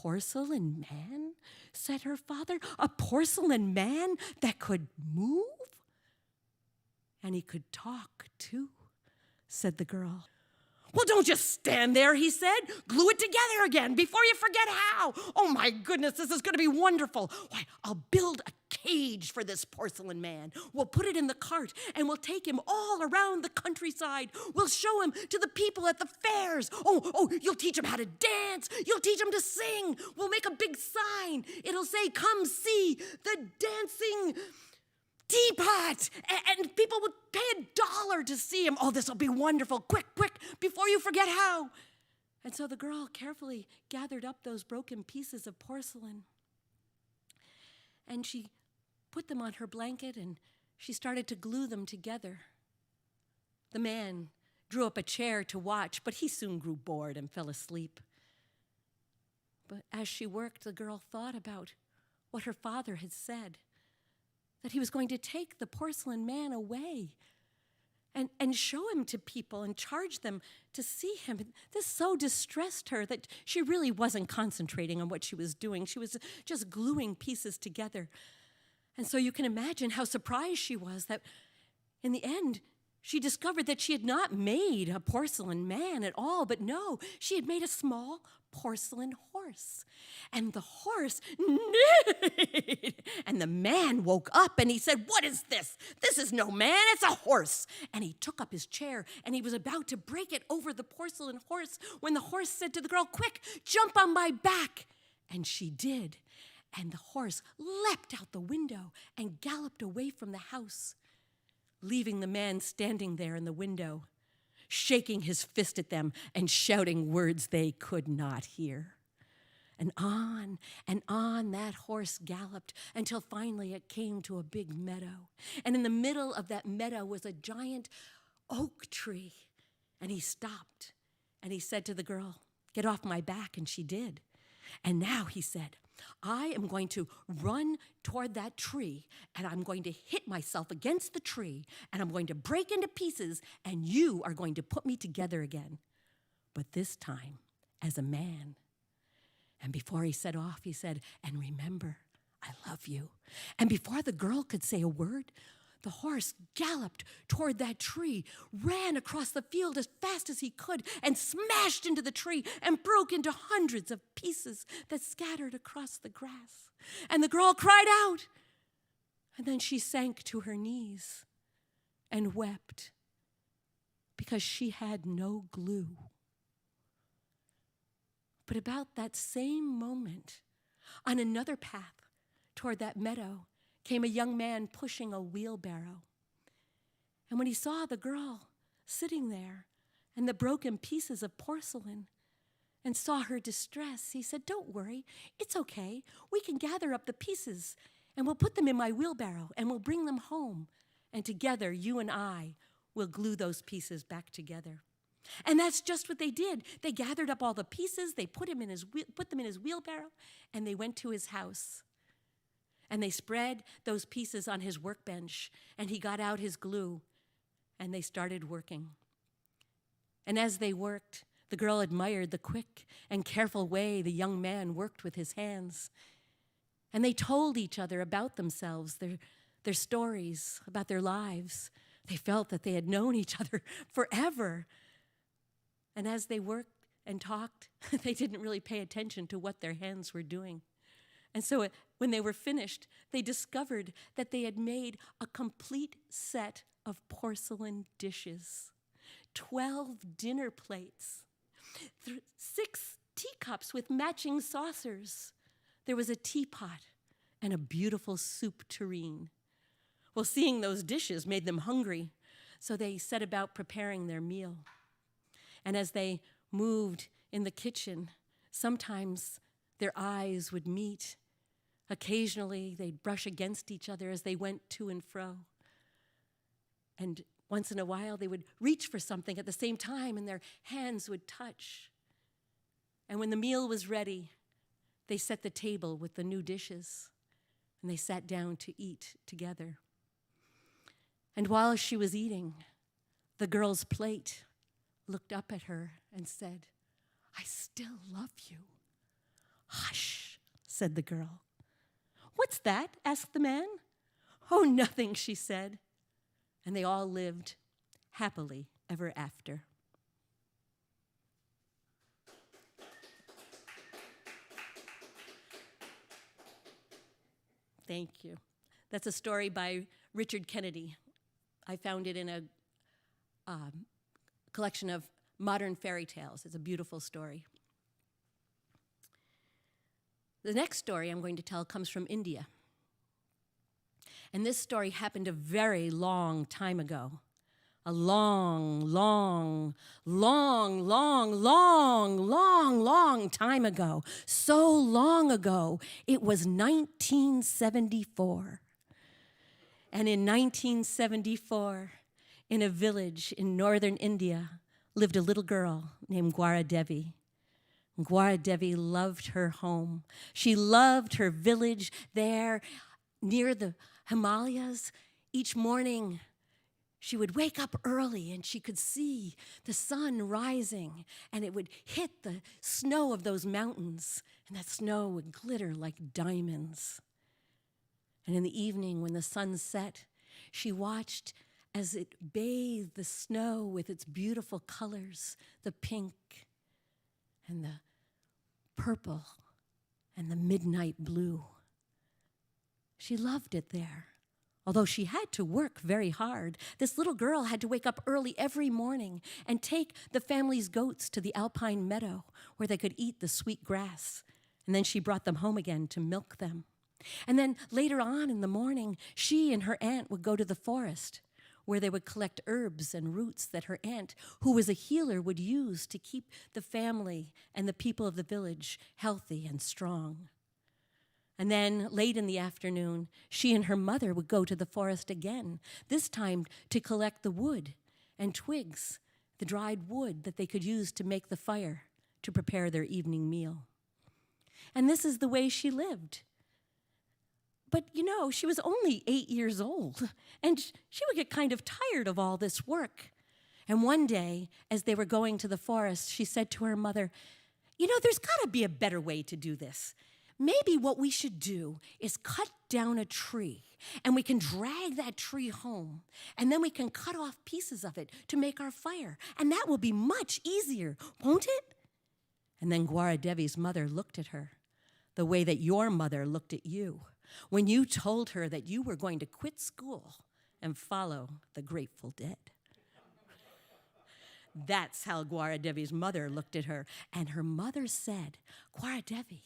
porcelain man?" said her father. "A porcelain man that could move?" "And he could talk, too," said the girl. "Well, don't just stand there," he said. "Glue it together again before you forget how. Oh, my goodness, this is going to be wonderful. Why, I'll build a cage for this porcelain man. We'll put it in the cart, and we'll take him all around the countryside. We'll show him to the people at the fairs. Oh, you'll teach him how to dance. You'll teach him to sing. We'll make a big sign. It'll say, 'Come see the dancing teapot,' and people would pay $1 to see him. Oh, this will be wonderful. Quick, before you forget how." And so the girl carefully gathered up those broken pieces of porcelain, and she put them on her blanket, and she started to glue them together. The man drew up a chair to watch, but he soon grew bored and fell asleep. But as she worked, the girl thought about what her father had said, that he was going to take the porcelain man away and show him to people and charge them to see him. And this so distressed her that she really wasn't concentrating on what she was doing. She was just gluing pieces together. And so you can imagine how surprised she was that in the end, she discovered that she had not made a porcelain man at all, but no, she had made a small porcelain horse. And the horse neighed. And the man woke up and he said, "What is this? This is no man, it's a horse." And he took up his chair and he was about to break it over the porcelain horse when the horse said to the girl, "Quick, jump on my back." And she did. And the horse leapt out the window and galloped away from the house, leaving the man standing there in the window, shaking his fist at them and shouting words they could not hear. And on that horse galloped until finally it came to a big meadow. And in the middle of that meadow was a giant oak tree. And he stopped and he said to the girl, "Get off my back," and she did. And now, he said, "I am going to run toward that tree, and I'm going to hit myself against the tree, and I'm going to break into pieces, and you are going to put me together again. But this time, as a man." And before he set off, he said, "And remember, I love you." And before the girl could say a word, the horse galloped toward that tree, ran across the field as fast as he could, and smashed into the tree and broke into hundreds of pieces that scattered across the grass. And the girl cried out, and then she sank to her knees and wept because she had no glue. But about that same moment, on another path toward that meadow, came a young man pushing a wheelbarrow. And when he saw the girl sitting there and the broken pieces of porcelain and saw her distress, he said, "Don't worry, it's okay. We can gather up the pieces and we'll put them in my wheelbarrow and we'll bring them home. And together, you and I will glue those pieces back together." And that's just what they did. They gathered up all the pieces, they put them in his wheelbarrow, and they went to his house. And they spread those pieces on his workbench, and he got out his glue, and they started working. And as they worked, the girl admired the quick and careful way the young man worked with his hands. And they told each other about themselves, their stories, about their lives. They felt that they had known each other forever. And as they worked and talked, they didn't really pay attention to what their hands were doing. And so when they were finished, they discovered that they had made a complete set of porcelain dishes, 12 dinner plates, 6 teacups with matching saucers. There was a teapot and a beautiful soup tureen. Well, seeing those dishes made them hungry, so they set about preparing their meal. And as they moved in the kitchen, sometimes their eyes would meet. Occasionally, they'd brush against each other as they went to and fro. And once in a while, they would reach for something at the same time, and their hands would touch. And when the meal was ready, they set the table with the new dishes, and they sat down to eat together. And while she was eating, the girl's plate looked up at her and said, "I still love you. Hush. said the girl. What's that? Asked the man. Oh, nothing, she said. And they all lived happily ever after. Thank you. That's a story by Richard Kennedy. I found it in a collection of modern fairy tales. It's a beautiful story. The next story I'm going to tell comes from India. And this story happened a very long time ago. A long time ago. So long ago, it was 1974. And in 1974, in a village in northern India, lived a little girl named Gwara Devi. Gwara Devi loved her home. She loved her village there near the Himalayas. Each morning, she would wake up early and she could see the sun rising, and it would hit the snow of those mountains, and that snow would glitter like diamonds. And in the evening, when the sun set, she watched as it bathed the snow with its beautiful colors, the pink and the purple and the midnight blue. She loved it there. Although she had to work very hard, this little girl had to wake up early every morning and take the family's goats to the alpine meadow where they could eat the sweet grass. And then she brought them home again to milk them. And then later on in the morning, she and her aunt would go to the forest where they would collect herbs and roots that her aunt, who was a healer, would use to keep the family and the people of the village healthy and strong. And then late in the afternoon, she and her mother would go to the forest again, this time to collect the wood and twigs, the dried wood that they could use to make the fire to prepare their evening meal. And this is the way she lived. But, she was only 8 years old, and she would get kind of tired of all this work. And one day, as they were going to the forest, she said to her mother, there's got to be a better way to do this. Maybe what we should do is cut down a tree, and we can drag that tree home, and then we can cut off pieces of it to make our fire, and that will be much easier, won't it? And then Gwara Devi's mother looked at her the way that your mother looked at you when you told her that you were going to quit school and follow the Grateful Dead. That's how Gwara Devi's mother looked at her, and her mother said, Gwara Devi,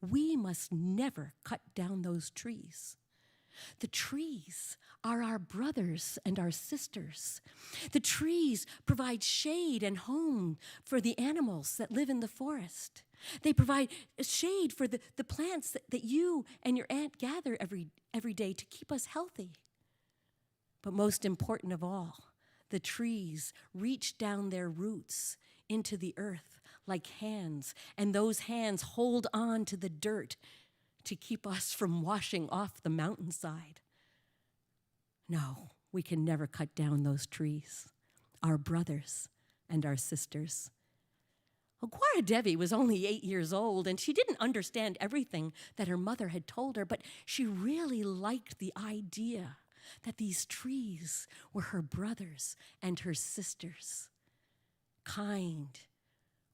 we must never cut down those trees. The trees are our brothers and our sisters. The trees provide shade and home for the animals that live in the forest. They provide shade for the plants that you and your aunt gather every day to keep us healthy. But most important of all, the trees reach down their roots into the earth like hands, and those hands hold on to the dirt to keep us from washing off the mountainside. No, we can never cut down those trees, our brothers and our sisters. Well, Gwara Devi was only 8 years old, and she didn't understand everything that her mother had told her, but she really liked the idea that these trees were her brothers and her sisters. Kind,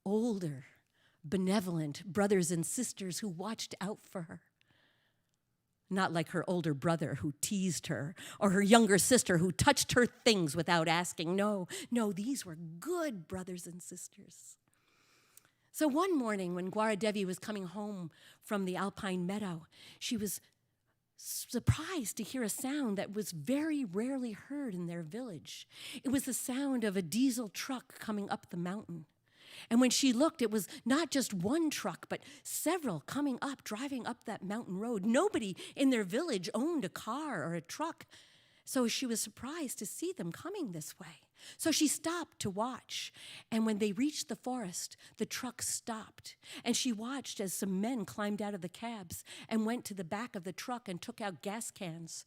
older, benevolent brothers and sisters who watched out for her. Not like her older brother who teased her, or her younger sister who touched her things without asking. No, these were good brothers and sisters. So one morning when Gwara Devi was coming home from the alpine meadow, she was surprised to hear a sound that was very rarely heard in their village. It was the sound of a diesel truck coming up the mountain. And when she looked, it was not just one truck, but several coming up, driving up that mountain road. Nobody in their village owned a car or a truck, so she was surprised to see them coming this way. So she stopped to watch, and when they reached the forest, the truck stopped, and she watched as some men climbed out of the cabs and went to the back of the truck and took out gas cans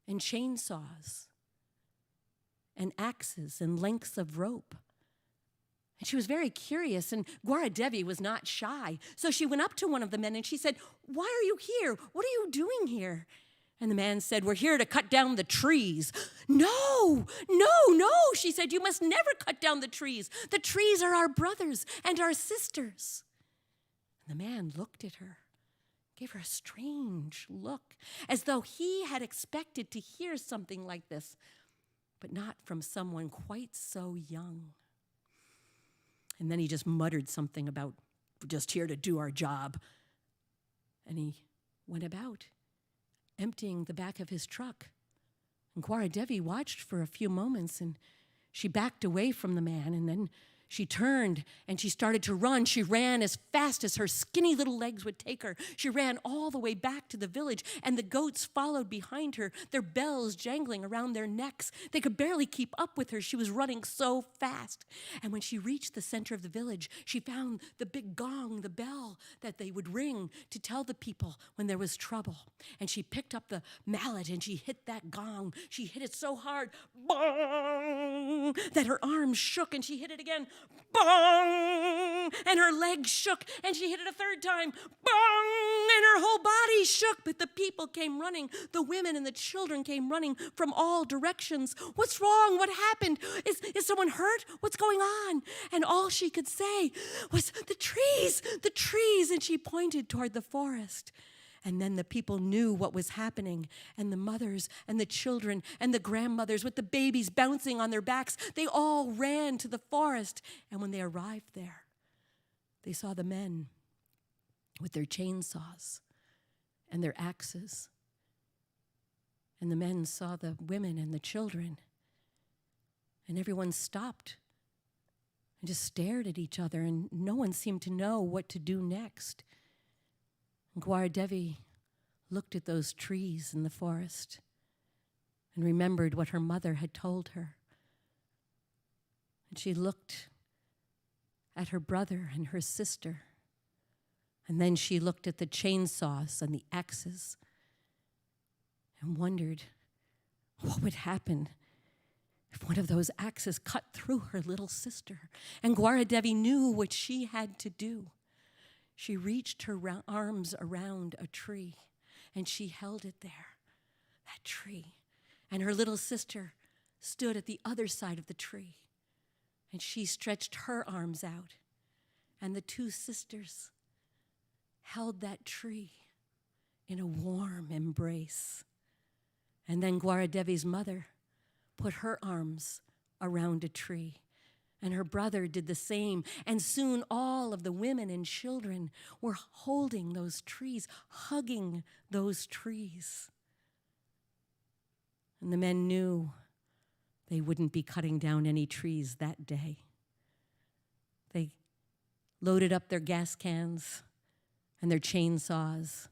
and chainsaws and axes and lengths of rope And she was very curious, and Gwaradevi was not shy. So she went up to one of the men and she said, "Why are you here? What are you doing here?" And the man said, "We're here to cut down the trees." "No, no," she said, "you must never cut down the trees. The trees are our brothers and our sisters." And the man looked at her, gave her a strange look, as though he had expected to hear something like this, but not from someone quite so young. And then he just muttered something about, "We're just here to do our job." And he went about, emptying the back of his truck. And Gwaradevi watched for a few moments, and she backed away from the man, and then she turned and she started to run. She ran as fast as her skinny little legs would take her. She ran all the way back to the village, and the goats followed behind her, their bells jangling around their necks. They could barely keep up with her. She was running so fast. And when she reached the center of the village, she found the big gong, the bell that they would ring to tell the people when there was trouble. And she picked up the mallet and she hit that gong. She hit it so hard, bong, that her arms shook, and she hit it again, bong, and her legs shook, and she hit it a third time, bong, and her whole body shook. But the people came running. The women and the children came running from all directions. "What's wrong? What happened? Is someone hurt? What's going on?" And all she could say was, the trees, and she pointed toward the forest. And then the people knew what was happening, and the mothers and the children and the grandmothers with the babies bouncing on their backs, they all ran to the forest. And when they arrived there, they saw the men with their chainsaws and their axes. And the men saw the women and the children. And everyone stopped and just stared at each other, and no one seemed to know what to do next. Gwaradevi looked at those trees in the forest and remembered what her mother had told her. And she looked at her brother and her sister, and then she looked at the chainsaws and the axes and wondered what would happen if one of those axes cut through her little sister. And Gwaradevi knew what she had to do. She reached her arms around a tree, and she held it there, that tree. And her little sister stood at the other side of the tree, and she stretched her arms out, and the two sisters held that tree in a warm embrace. And then Gwaradevi's mother put her arms around a tree, and her brother did the same. And soon all of the women and children were holding those trees, hugging those trees. And the men knew they wouldn't be cutting down any trees that day. They loaded up their gas cans and their chainsaws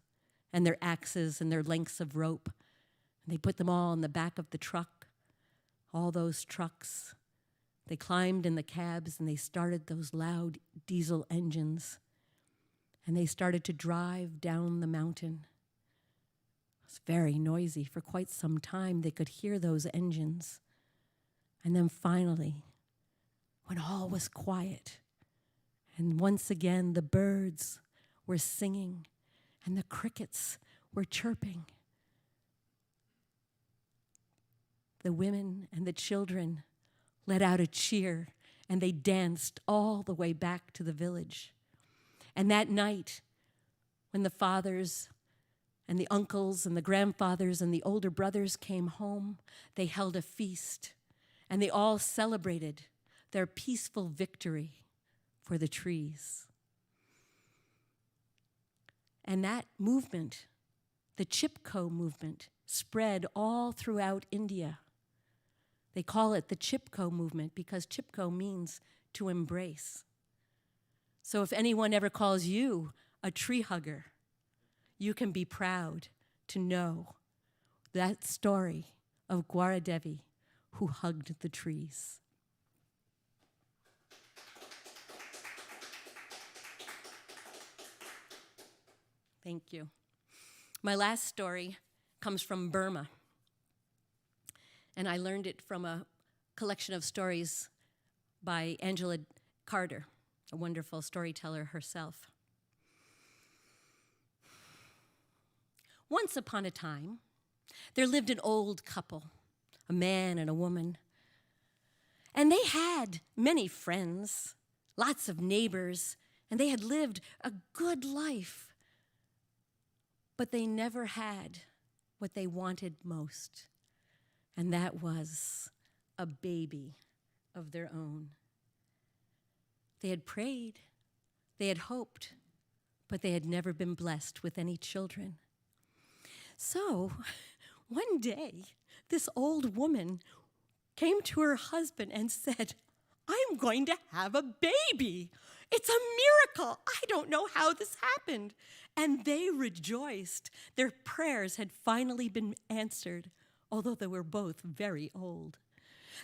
and their axes and their lengths of rope. And they put them all in the back of the truck, all those trucks. They climbed in the cabs and they started those loud diesel engines, and they started to drive down the mountain. It was very noisy. For quite some time they could hear those engines. And then finally, when all was quiet, and once again the birds were singing and the crickets were chirping, the women and the children let out a cheer, and they danced all the way back to the village. And that night, when the fathers and the uncles and the grandfathers and the older brothers came home, they held a feast, and they all celebrated their peaceful victory for the trees. And that movement, the Chipko movement, spread all throughout India. They call it the Chipko movement because Chipko means to embrace. So if anyone ever calls you a tree hugger, you can be proud to know that story of Gwaradevi who hugged the trees. Thank you. My last story comes from Burma. And I learned it from a collection of stories by Angela Carter, a wonderful storyteller herself. Once upon a time, there lived an old couple, a man and a woman. And they had many friends, lots of neighbors, and they had lived a good life. But they never had what they wanted most, and that was a baby of their own. They had prayed, they had hoped, but they had never been blessed with any children. So, one day, this old woman came to her husband and said, "I'm going to have a baby. It's a miracle. I don't know how this happened." And they rejoiced. Their prayers had finally been answered, although they were both very old.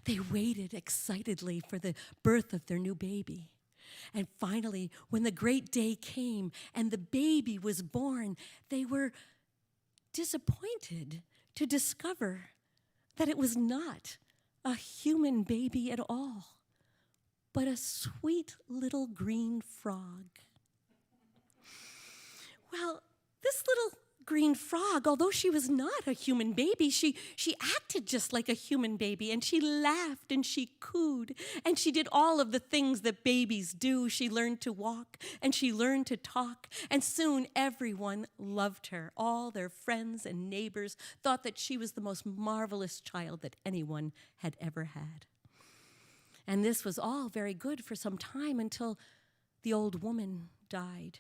They waited excitedly for the birth of their new baby. And finally, when the great day came and the baby was born, they were disappointed to discover that it was not a human baby at all, but a sweet little green frog. Well, this little green frog, although she was not a human baby, she acted just like a human baby, and she laughed and she cooed, and she did all of the things that babies do. She learned to walk and she learned to talk, and soon everyone loved her. All their friends and neighbors thought that she was the most marvelous child that anyone had ever had. And this was all very good for some time until the old woman died.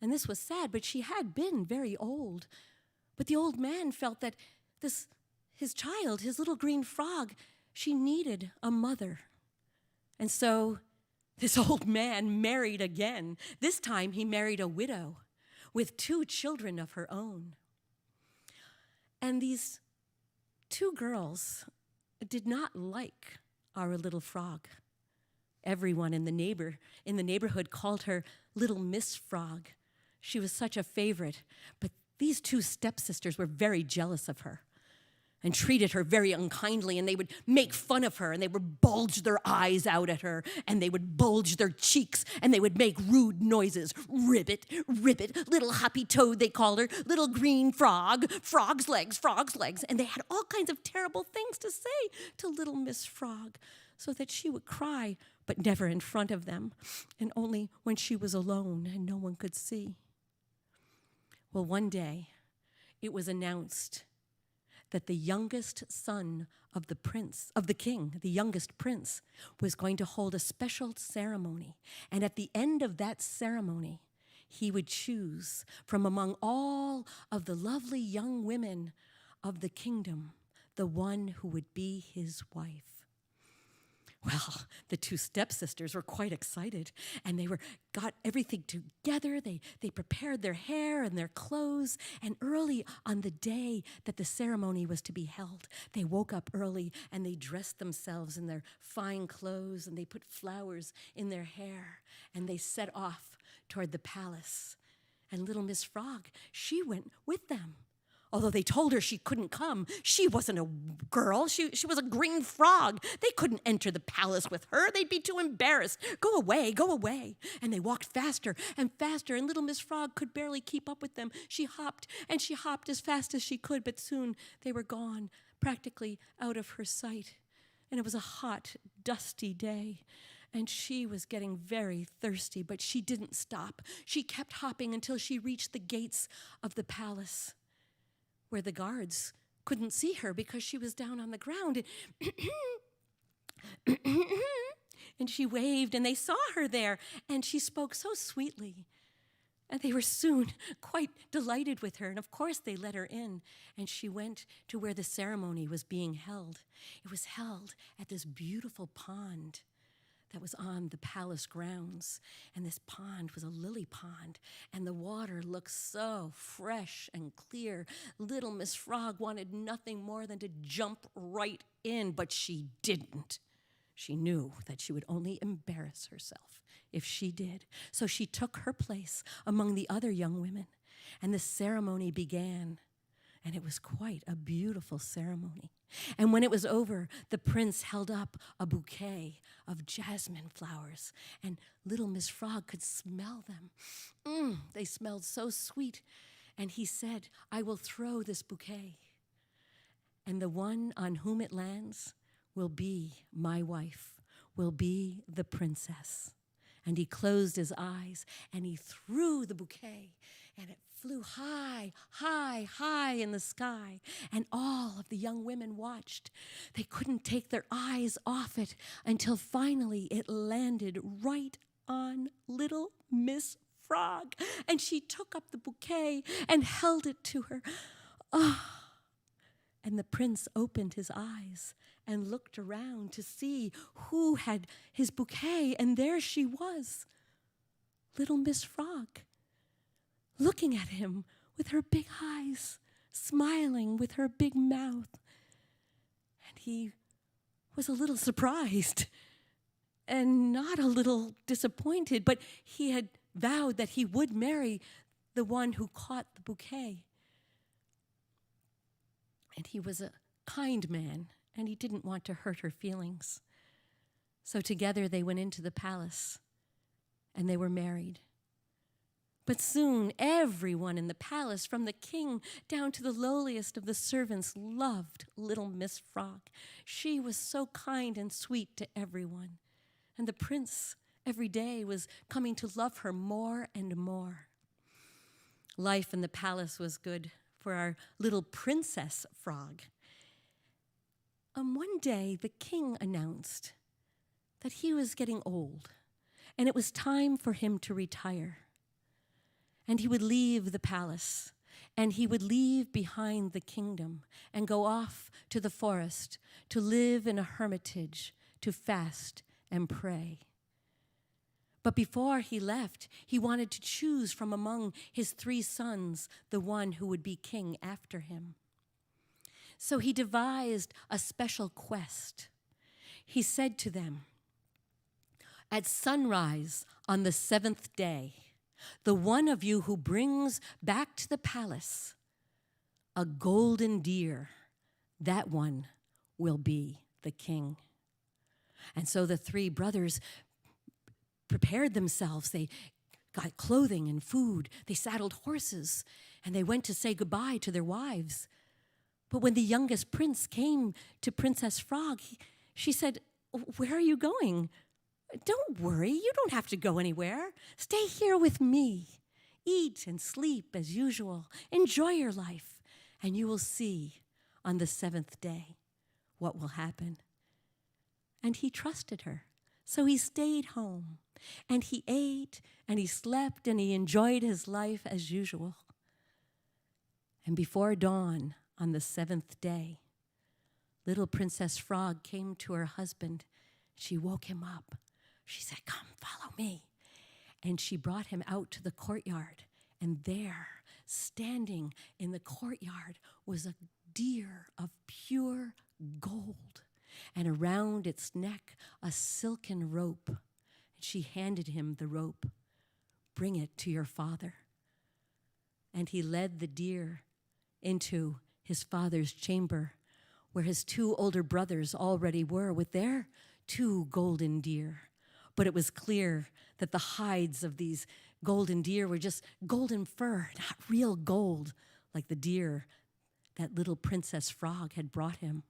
And this was sad, but she had been very old. But the old man felt that his child, his little green frog, she needed a mother. And so this old man married again. This time he married a widow with 2 children of her own. And these 2 girls did not like our little frog. Everyone in the neighborhood called her Little Miss Frog. She was such a favorite, but these 2 stepsisters were very jealous of her and treated her very unkindly, and they would make fun of her, and they would bulge their eyes out at her, and they would bulge their cheeks, and they would make rude noises. Ribbit, ribbit, little happy toad, they called her, little green frog, frog's legs, and they had all kinds of terrible things to say to little Miss Frog, so that she would cry, but never in front of them, and only when she was alone and no one could see. Well, one day, it was announced that the youngest son of the king, the youngest prince, was going to hold a special ceremony. And at the end of that ceremony, he would choose from among all of the lovely young women of the kingdom the one who would be his wife. Well, the 2 stepsisters were quite excited, and they got everything together. They prepared their hair and their clothes, and early on the day that the ceremony was to be held, they woke up early and they dressed themselves in their fine clothes, and they put flowers in their hair, and they set off toward the palace. And little Miss Frog, she went with them. Although they told her she couldn't come, she wasn't a girl. She was a green frog. They couldn't enter the palace with her. They'd be too embarrassed. Go away, go away. And they walked faster and faster, and little Miss Frog could barely keep up with them. She hopped, and she hopped as fast as she could, but soon they were gone, practically out of her sight. And it was a hot, dusty day, and she was getting very thirsty, but she didn't stop. She kept hopping until she reached the gates of the palace, where the guards couldn't see her because she was down on the ground. And she waved, and they saw her there, and she spoke so sweetly. And they were soon quite delighted with her, and of course they let her in, and she went to where the ceremony was being held. It was held at this beautiful pond that was on the palace grounds. And this pond was a lily pond, and the water looked so fresh and clear. Little Miss Frog wanted nothing more than to jump right in, but she didn't. She knew that she would only embarrass herself if she did. So she took her place among the other young women, and the ceremony began. And it was quite a beautiful ceremony. And when it was over, the prince held up a bouquet of jasmine flowers, and little Miss Frog could smell them. They smelled so sweet. And he said, "I will throw this bouquet, and the one on whom it lands will be my wife, will be the princess." And he closed his eyes, and he threw the bouquet, and it flew high, high, high in the sky. And all of the young women watched. They couldn't take their eyes off it until finally it landed right on little Miss Frog. And she took up the bouquet and held it to her. And the prince opened his eyes and looked around to see who had his bouquet, and there she was, little Miss Frog, looking at him with her big eyes, smiling with her big mouth. And he was a little surprised and not a little disappointed, but he had vowed that he would marry the one who caught the bouquet. And he was a kind man, and he didn't want to hurt her feelings. So together they went into the palace, and they were married. But soon everyone in the palace, from the king down to the lowliest of the servants, loved little Miss Frog. She was so kind and sweet to everyone. And the prince every day was coming to love her more and more. Life in the palace was good for our little Princess Frog. One day the king announced that he was getting old, and it was time for him to retire. And he would leave the palace, and he would leave behind the kingdom and go off to the forest to live in a hermitage, to fast and pray. But before he left, he wanted to choose from among his 3 sons the one who would be king after him. So he devised a special quest. He said to them, "At sunrise on the 7th day, the one of you who brings back to the palace a golden deer, that one will be the king." And so the 3 brothers prepared themselves. They got clothing and food. They saddled horses, and they went to say goodbye to their wives. But when the youngest prince came to Princess Frog, she said, "Where are you going?" "Don't worry, you don't have to go anywhere. Stay here with me. Eat and sleep as usual. Enjoy your life, and you will see on the 7th day what will happen." And he trusted her, so he stayed home, and he ate, and he slept, and he enjoyed his life as usual. And before dawn on the 7th day, little Princess Frog came to her husband. She woke him up. She said, "Come, follow me." And she brought him out to the courtyard. And there, standing in the courtyard, was a deer of pure gold, and around its neck a silken rope. And she handed him the rope. "Bring it to your father." And he led the deer into his father's chamber, where his 2 older brothers already were with their 2 golden deer. But it was clear that the hides of these golden deer were just golden fur, not real gold, like the deer that little Princess Frog had brought him.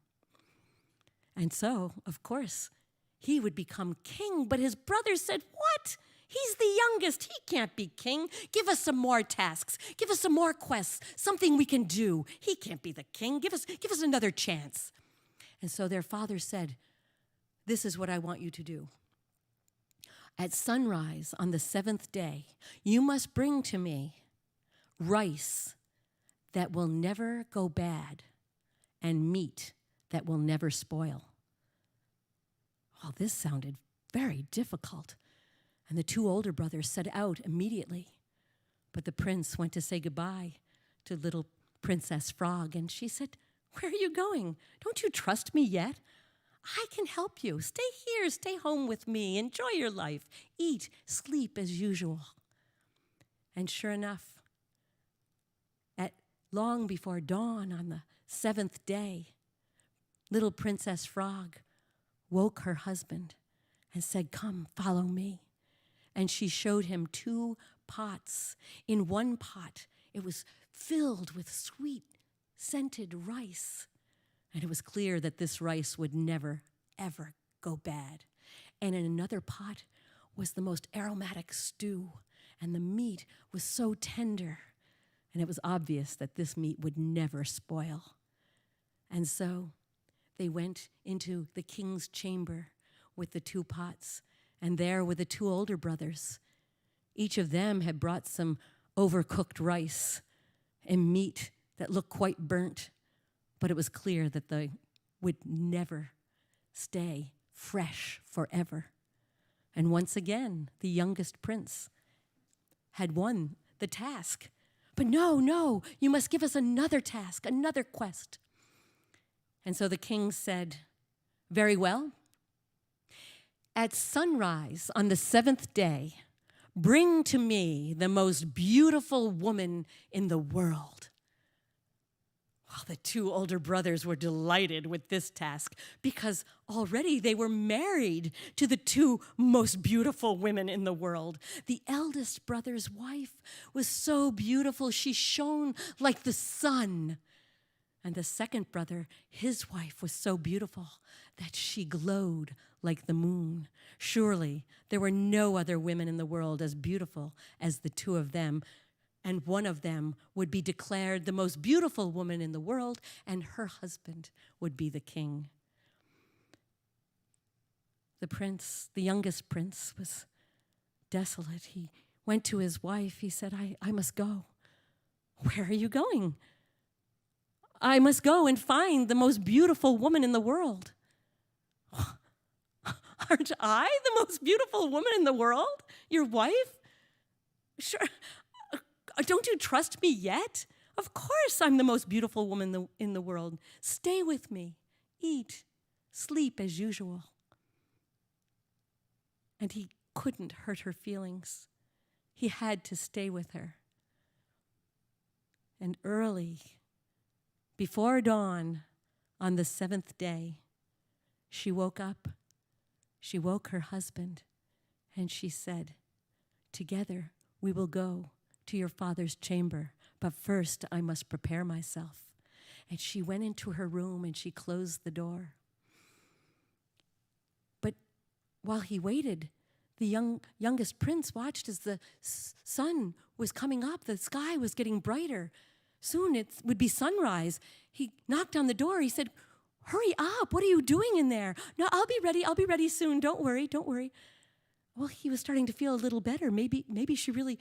And so, of course, he would become king, but his brothers said, "What? He's the youngest. He can't be king. Give us some more tasks. Give us some more quests, something we can do. He can't be the king. Give us another chance." And so their father said, "This is what I want you to do. At sunrise on the 7th day, you must bring to me rice that will never go bad and meat that will never spoil." Well, this sounded very difficult, and the 2 older brothers set out immediately. But the prince went to say goodbye to little Princess Frog, and she said, "Where are you going? Don't you trust me yet? I can help you. Stay here, stay home with me. Enjoy your life. Eat, sleep as usual." And sure enough, at long before dawn on the 7th day, little Princess Frog woke her husband and said, "Come, follow me." And she showed him 2 pots. In one pot, it was filled with sweet, scented rice. And it was clear that this rice would never, ever go bad. And in another pot was the most aromatic stew, and the meat was so tender. And it was obvious that this meat would never spoil. And so they went into the king's chamber with the 2 pots, and there were the 2 older brothers. Each of them had brought some overcooked rice and meat that looked quite burnt, but it was clear that they would never stay fresh forever. And once again, the youngest prince had won the task. But no, you must give us another task, another quest. And so the king said, "Very well. At sunrise on the 7th day, bring to me the most beautiful woman in the world." Well, the 2 older brothers were delighted with this task because already they were married to the 2 most beautiful women in the world. The eldest brother's wife was so beautiful, she shone like the sun. And the second brother, his wife was so beautiful that she glowed like the moon. Surely there were no other women in the world as beautiful as the 2 of them, and one of them would be declared the most beautiful woman in the world, and her husband would be the king. The prince, the youngest prince, was desolate. He went to his wife. He said, I must go. "Where are you going?" "I must go and find the most beautiful woman in the world." "Aren't I the most beautiful woman in the world? Your wife?" "Sure. Don't you trust me yet? Of course I'm the most beautiful woman in the world. Stay with me. Eat, sleep as usual." And he couldn't hurt her feelings. He had to stay with her. And early, before dawn on the 7th day, she woke up. She woke her husband, and she said, "Together we will go to your father's chamber, but first I must prepare myself." And she went into her room and she closed the door. But while he waited, the youngest prince watched as the sun was coming up. The sky was getting brighter. Soon it would be sunrise. He knocked on the door. He said, "Hurry up. What are you doing in there?" "No, I'll be ready soon. Don't worry. Well, he was starting to feel a little better. Maybe she really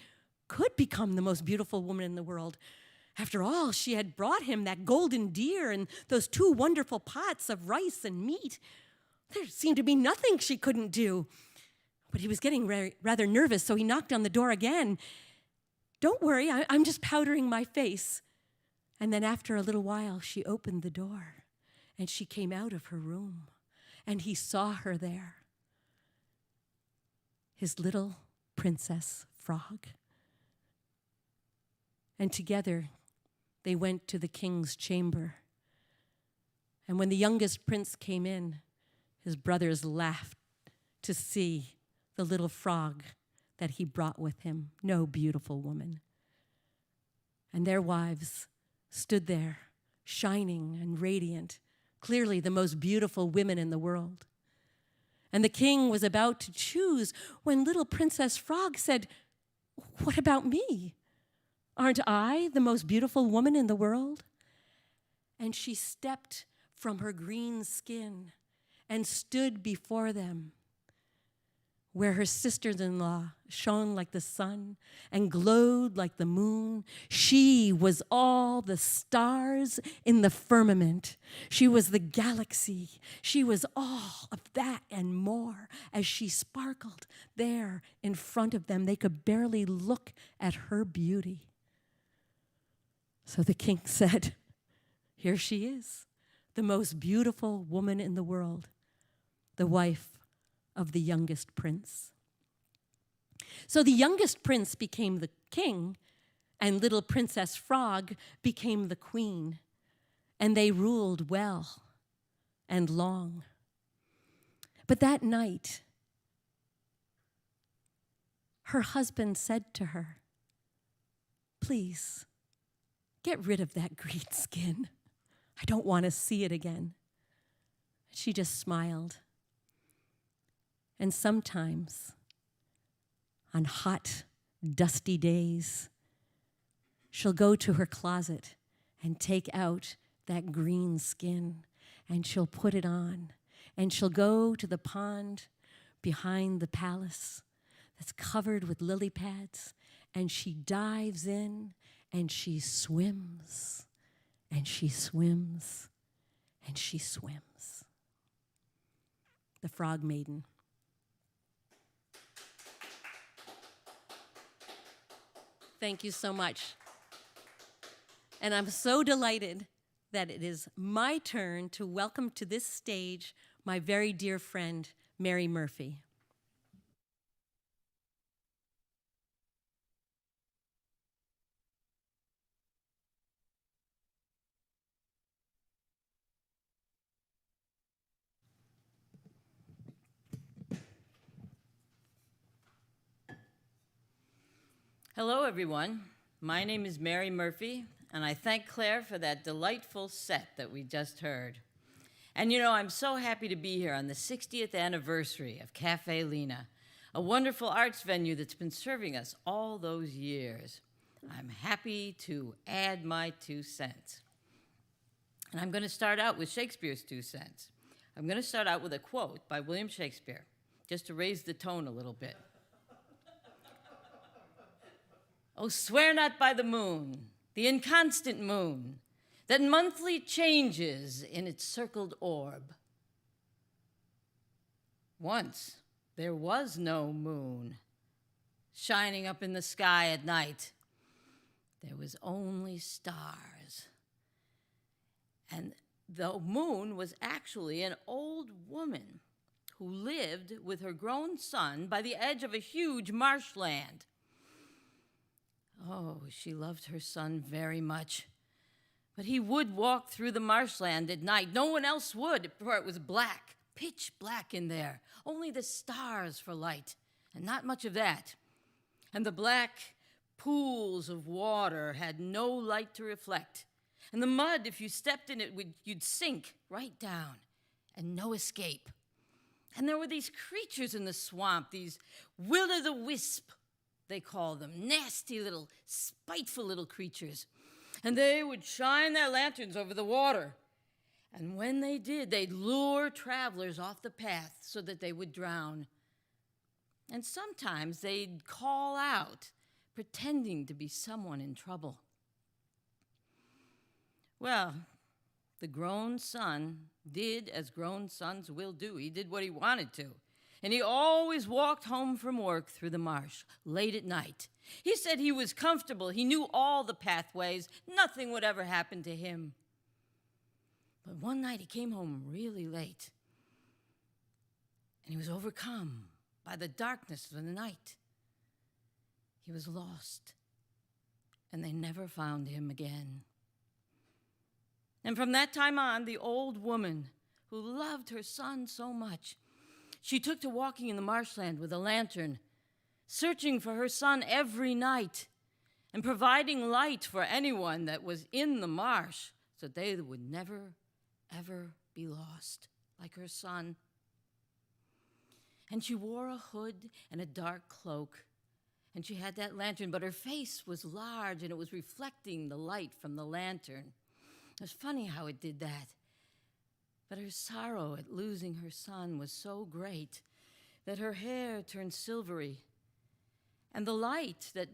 could become the most beautiful woman in the world. After all, she had brought him that golden deer and those 2 wonderful pots of rice and meat. There seemed to be nothing she couldn't do. But he was getting rather nervous, so he knocked on the door again. "Don't worry, I'm just powdering my face." And then after a little while, she opened the door, and she came out of her room, and he saw her there, his little Princess Frog. And together, they went to the king's chamber. And when the youngest prince came in, his brothers laughed to see the little frog that he brought with him, no beautiful woman. And their wives stood there, shining and radiant, clearly the most beautiful women in the world. And the king was about to choose when little Princess Frog said, "What about me? Aren't I the most beautiful woman in the world?" And she stepped from her green skin and stood before them, where her sisters-in-law shone like the sun and glowed like the moon. She was all the stars in the firmament. She was the galaxy. She was all of that and more as she sparkled there in front of them. They could barely look at her beauty. So the king said, "Here she is, the most beautiful woman in the world, the wife of the youngest prince." So the youngest prince became the king, and little Princess Frog became the queen, and they ruled well and long. But that night, her husband said to her, "Please, get rid of that green skin. I don't want to see it again." She just smiled. And sometimes, on hot, dusty days, she'll go to her closet and take out that green skin, and she'll put it on, and she'll go to the pond behind the palace that's covered with lily pads, and she dives in, and she swims, and she swims, and she swims. The Frog Maiden. Thank you so much. And I'm so delighted that it is my turn to welcome to this stage my very dear friend, Mary Murphy. Hello, everyone. My name is Mary Murphy, and I thank Claire for that delightful set that we just heard. And you know, I'm so happy to be here on the 60th anniversary of Caffè Lena, a wonderful arts venue that's been serving us all those years. I'm happy to add my 2 cents. And I'm going to start out with Shakespeare's 2 cents. I'm going to start out with a quote by William Shakespeare, just to raise the tone a little bit. "Oh, swear not by the moon, the inconstant moon, that monthly changes in its circled orb. Once there was no moon shining up in the sky at night. There was only stars. And the moon was actually an old woman who lived with her grown son by the edge of a huge marshland. Oh, she loved her son very much. But he would walk through the marshland at night. No one else would, for it was black, pitch black in there. Only the stars for light, and not much of that. And the black pools of water had no light to reflect. And the mud, if you stepped in it, you'd sink right down, and no escape. And there were these creatures in the swamp, these will-o'-the-wisp, they call them, nasty little, spiteful little creatures. And they would shine their lanterns over the water. And when they did, they'd lure travelers off the path so that they would drown. And sometimes they'd call out, pretending to be someone in trouble. Well, the grown son did as grown sons will do. He did what he wanted to. And he always walked home from work through the marsh, late at night. He said he was comfortable. He knew all the pathways. Nothing would ever happen to him. But one night he came home really late. And he was overcome by the darkness of the night. He was lost. And they never found him again. And from that time on, the old woman who loved her son so much, she took to walking in the marshland with a lantern, searching for her son every night and providing light for anyone that was in the marsh so they would never, ever be lost like her son. And she wore a hood and a dark cloak, and she had that lantern, but her face was large and it was reflecting the light from the lantern. It was funny how it did that. But her sorrow at losing her son was so great that her hair turned silvery, and the light that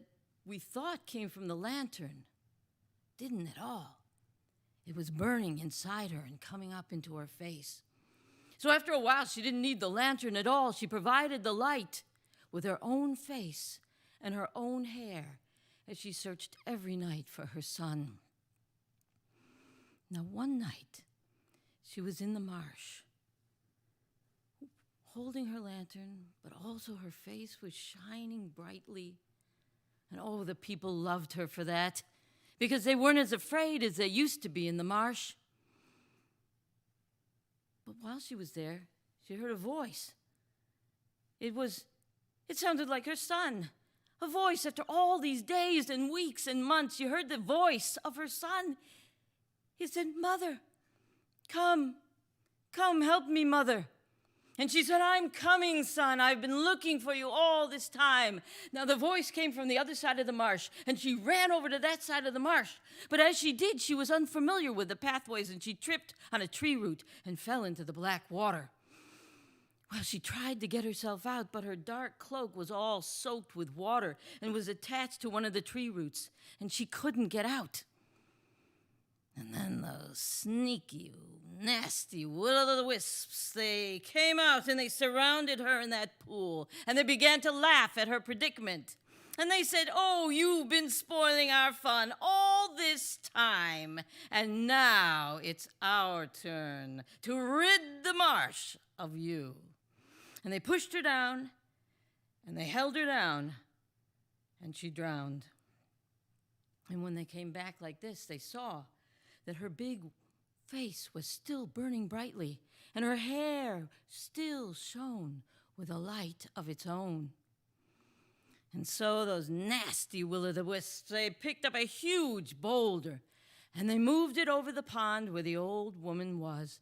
we thought came from the lantern didn't at all. It was burning inside her and coming up into her face. So after a while, she didn't need the lantern at all. She provided the light with her own face and her own hair as she searched every night for her son. Now, one night, she was in the marsh, holding her lantern, but also her face was shining brightly. And oh, the people loved her for that, because they weren't as afraid as they used to be in the marsh. But while she was there, she heard a voice. It sounded like her son. A voice after all these days and weeks and months. She heard the voice of her son. He said, "Mother, come, help me, Mother." And she said, "I'm coming, son. I've been looking for you all this time." Now, the voice came from the other side of the marsh, and she ran over to that side of the marsh. But as she did, she was unfamiliar with the pathways, and she tripped on a tree root and fell into the black water. Well, she tried to get herself out, but her dark cloak was all soaked with water and was attached to one of the tree roots, and she couldn't get out. And then those sneaky, nasty will-o'-the-wisps, they came out and they surrounded her in that pool, and they began to laugh at her predicament. And they said, "Oh, you've been spoiling our fun all this time, and now it's our turn to rid the marsh of you." And they pushed her down, and they held her down, and she drowned. And when they came back like this, they saw that her big face was still burning brightly, and her hair still shone with a light of its own. And so those nasty will-o'-the-wisps, they picked up a huge boulder, and they moved it over the pond where the old woman was,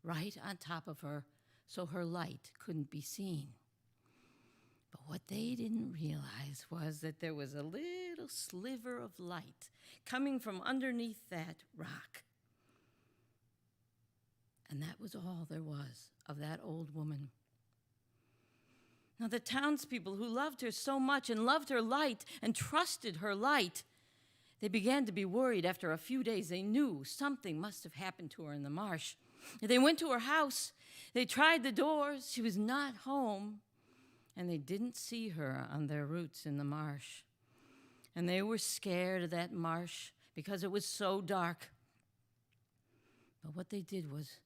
right on top of her, so her light couldn't be seen. But what they didn't realize was that there was a little sliver of light coming from underneath that rock. And that was all there was of that old woman. Now, the townspeople who loved her so much and loved her light and trusted her light, they began to be worried. After a few days, they knew something must have happened to her in the marsh. They went to her house. They tried the doors. She was not home. And they didn't see her on their roots in the marsh. And they were scared of that marsh because it was so dark. But what they did was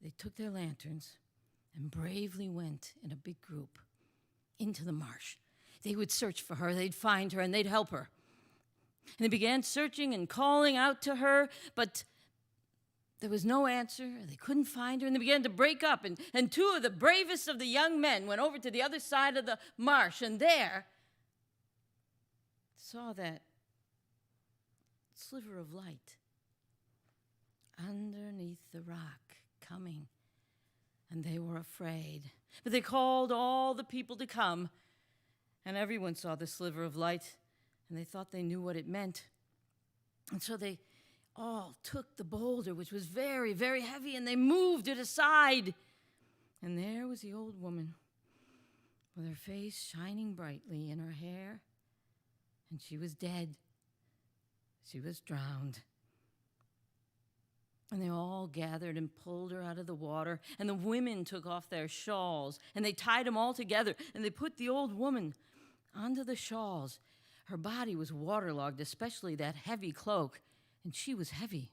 they took their lanterns and bravely went in a big group into the marsh. They would search for her, they'd find her, and they'd help her. And they began searching and calling out to her, but there was no answer. They couldn't find her, and they began to break up. And two of the bravest of the young men went over to the other side of the marsh, and there saw that sliver of light underneath the rock coming. And they were afraid. But they called all the people to come, and everyone saw the sliver of light, and they thought they knew what it meant. And so they all took the boulder, which was very, very heavy, and they moved it aside. And there was the old woman with her face shining brightly in her hair, and she was dead. She was drowned. And they all gathered and pulled her out of the water, and the women took off their shawls, and they tied them all together, and they put the old woman onto the shawls. Her body was waterlogged, especially that heavy cloak, and she was heavy.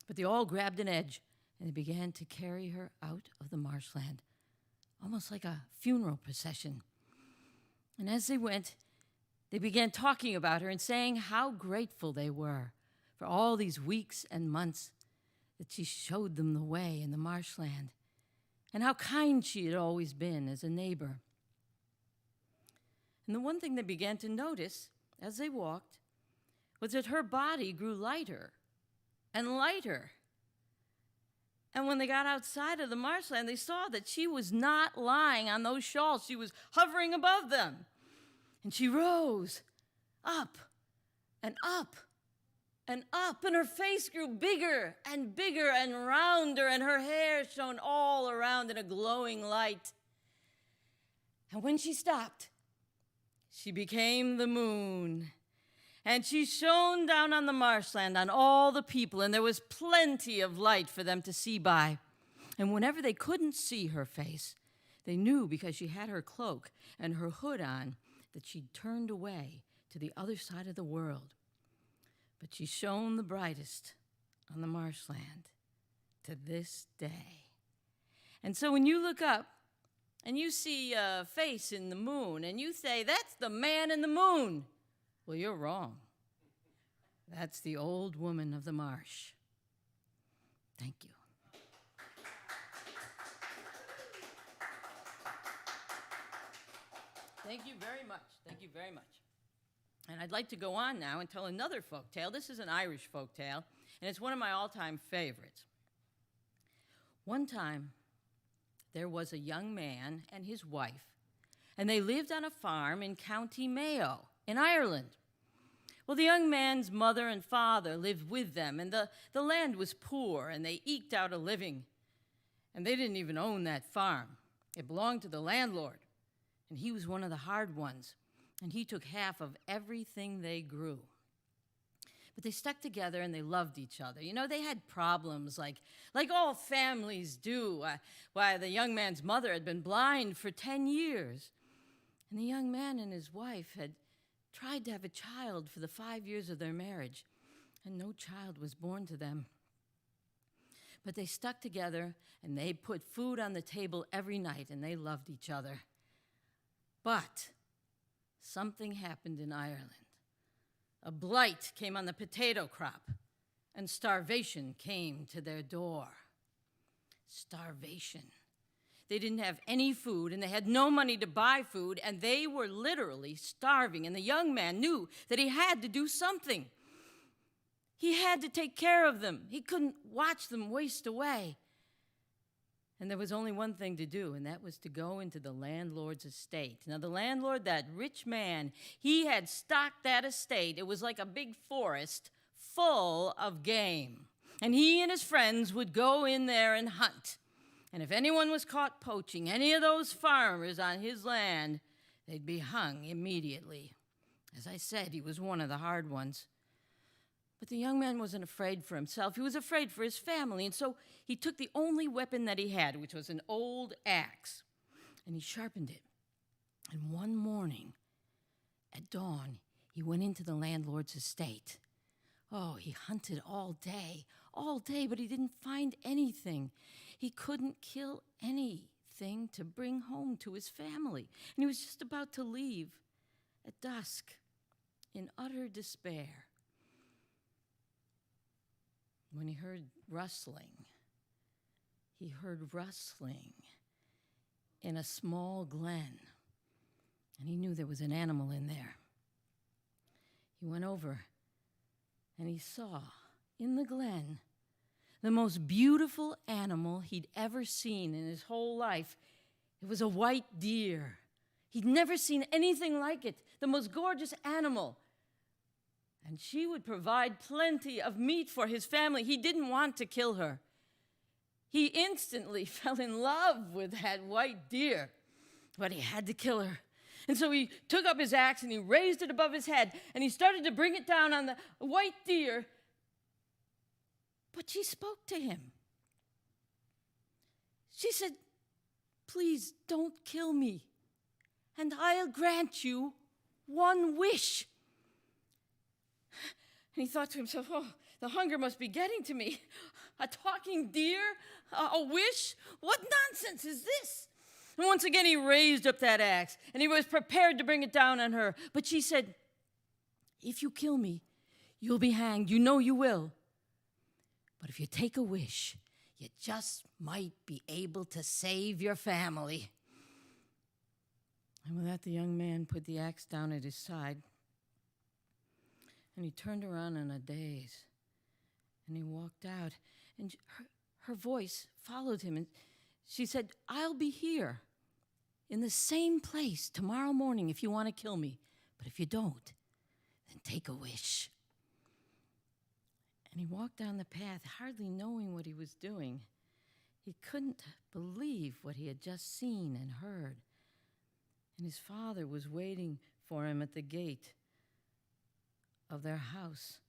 But they all grabbed an edge, and they began to carry her out of the marshland, almost like a funeral procession. And as they went, they began talking about her and saying how grateful they were for all these weeks and months that she showed them the way in the marshland, and how kind she had always been as a neighbor. And the one thing they began to notice as they walked was that her body grew lighter and lighter. And when they got outside of the marshland, they saw that she was not lying on those shawls. She was hovering above them. And she rose up and up and up, and her face grew bigger and bigger and rounder, and her hair shone all around in a glowing light. And when she stopped, she became the moon, and she shone down on the marshland on all the people, and there was plenty of light for them to see by. And whenever they couldn't see her face, they knew, because she had her cloak and her hood on, that she'd turned away to the other side of the world. But she shone the brightest on the marshland to this day. And so when you look up and you see a face in the moon and you say, "That's the man in the moon," Well, you're wrong. That's the old woman of the marsh. Thank you. Thank you very much. Thank you very much. And I'd like to go on now and tell another folk tale. This is an Irish folk tale, and it's one of my all-time favorites. One time, there was a young man and his wife, and they lived on a farm in County Mayo in Ireland. Well, the young man's mother and father lived with them, and the land was poor, and they eked out a living. And they didn't even own that farm. It belonged to the landlord, and he was one of the hard ones, and he took half of everything they grew. But they stuck together and they loved each other. You know, they had problems like all families do. Why, the young man's mother had been blind for 10 years. And the young man and his wife had tried to have a child for the 5 years of their marriage, and no child was born to them. But they stuck together and they put food on the table every night, and they loved each other. But something happened in Ireland. A blight came on the potato crop, and starvation came to their door. Starvation. They didn't have any food, and they had no money to buy food, and they were literally starving. And the young man knew that he had to do something. He had to take care of them. He couldn't watch them waste away. And there was only one thing to do, and that was to go into the landlord's estate. Now, the landlord, that rich man, he had stocked that estate. It was like a big forest full of game. And he and his friends would go in there and hunt. And if anyone was caught poaching any of those farmers on his land, they'd be hung immediately. As I said, he was one of the hard ones. But the young man wasn't afraid for himself. He was afraid for his family. And so he took the only weapon that he had, which was an old axe, and he sharpened it. And one morning, at dawn, he went into the landlord's estate. Oh, he hunted all day, but he didn't find anything. He couldn't kill anything to bring home to his family. And he was just about to leave at dusk in utter despair when he heard rustling. He heard rustling in a small glen, and he knew there was an animal in there. He went over, and he saw in the glen the most beautiful animal he'd ever seen in his whole life. It was a white deer. He'd never seen anything like it, the most gorgeous animal. And she would provide plenty of meat for his family. He didn't want to kill her. He instantly fell in love with that white deer, but he had to kill her. And so he took up his axe and he raised it above his head, and he started to bring it down on the white deer. But she spoke to him. She said, "Please don't kill me, and I'll grant you one wish." And he thought to himself, oh, the hunger must be getting to me. A talking deer? A wish? What nonsense is this? And once again, he raised up that axe, and he was prepared to bring it down on her. But she said, "If you kill me, you'll be hanged. You know you will. But if you take a wish, you just might be able to save your family." And with that, the young man put the axe down at his side, and he turned around in a daze, and he walked out, and her voice followed him, and she said, "I'll be here in the same place tomorrow morning if you want to kill me, but if you don't, then take a wish." And he walked down the path, hardly knowing what he was doing. He couldn't believe what he had just seen and heard. And his father was waiting for him at the gate of their house.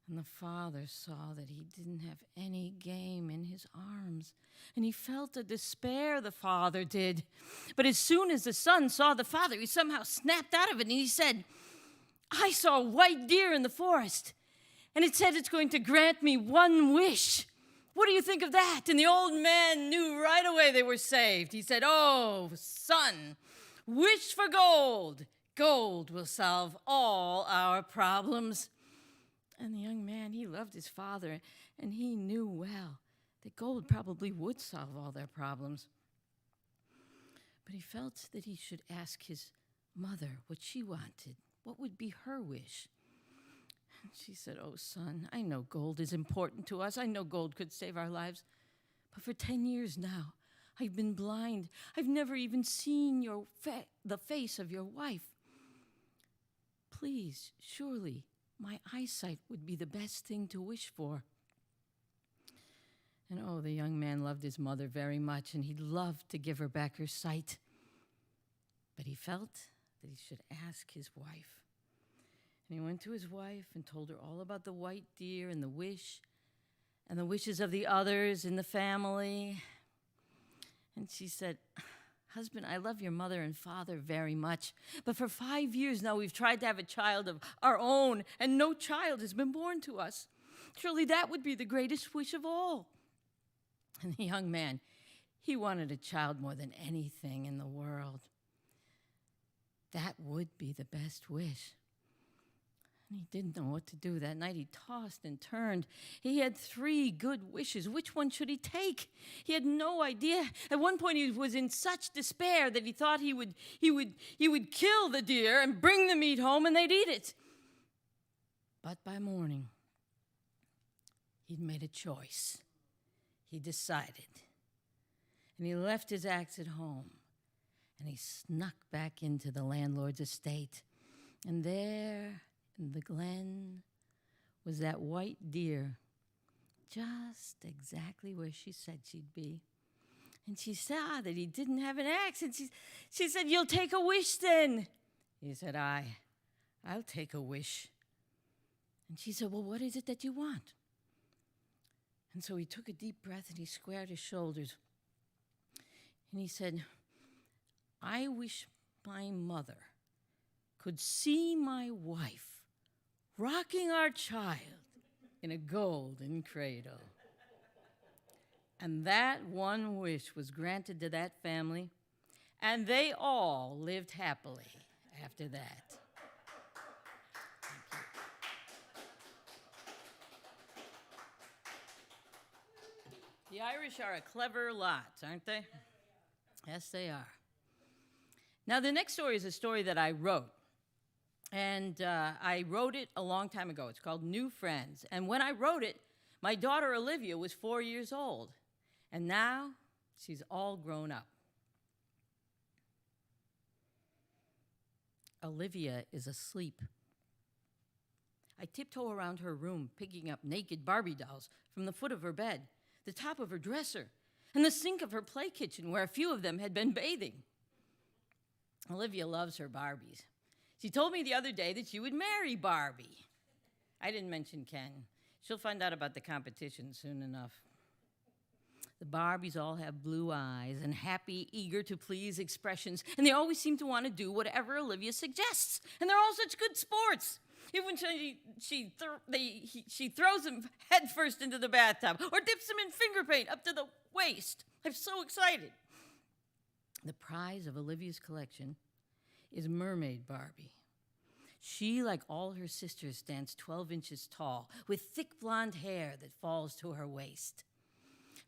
And the father saw that he didn't have any game in his arms. And he felt a despair, the father did. But as soon as the son saw the father, he somehow snapped out of it, and he said, "I saw a white deer in the forest, and it said it's going to grant me one wish. What do you think of that?" And the old man knew right away they were saved. He said, "Oh, son, wish for gold, Gold will solve all our problems. And the young man, he loved his father, and he knew well that gold probably would solve all their problems. But he felt that he should ask his mother what she wanted. What would be her wish? And she said, "Oh, son, I know gold is important to us. I know gold could save our lives. But for 10 years now, I've been blind. I've never even seen the face of your wife. Please, surely, my eyesight would be the best thing to wish for." And oh, the young man loved his mother very much, and he loved to give her back her sight. But he felt that he should ask his wife. And he went to his wife and told her all about the white deer and the wish, and the wishes of the others in the family. And she said, "Husband, I love your mother and father very much, but for 5 years now we've tried to have a child of our own, and no child has been born to us. Surely that would be the greatest wish of all." And the young man, he wanted a child more than anything in the world. That would be the best wish. And he didn't know what to do that night. He tossed and turned. He had 3 good wishes. Which one should he take? He had no idea. At one point, he was in such despair that he thought he would kill the deer and bring the meat home, and they'd eat it. But by morning, he'd made a choice. He decided. And he left his axe at home, and he snuck back into the landlord's estate. And there in the glen was that white deer, just exactly where she said she'd be. And she saw that he didn't have an axe, and she said, "You'll take a wish then." He said, I'll take a wish. And she said, "Well, what is it that you want?" And so he took a deep breath and he squared his shoulders. And he said, "I wish my mother could see my wife rocking our child in a golden cradle." And that one wish was granted to that family, and they all lived happily after that. The Irish are a clever lot, aren't they? Yes, they are. Now, the next story is a story that I wrote. And I wrote it a long time ago. It's called New Friends. And when I wrote it, my daughter Olivia was 4 years old. And now she's all grown up. Olivia is asleep. I tiptoe around her room, picking up naked Barbie dolls from the foot of her bed, the top of her dresser, and the sink of her play kitchen where a few of them had been bathing. Olivia loves her Barbies. She told me the other day that she would marry Barbie. I didn't mention Ken. She'll find out about the competition soon enough. The Barbies all have blue eyes and happy, eager-to-please expressions, and they always seem to want to do whatever Olivia suggests. And they're all such good sports. Even she throws them headfirst into the bathtub or dips them in finger paint up to the waist. I'm so excited. The prize of Olivia's collection is Mermaid Barbie. She, like all her sisters, stands 12 inches tall with thick blonde hair that falls to her waist.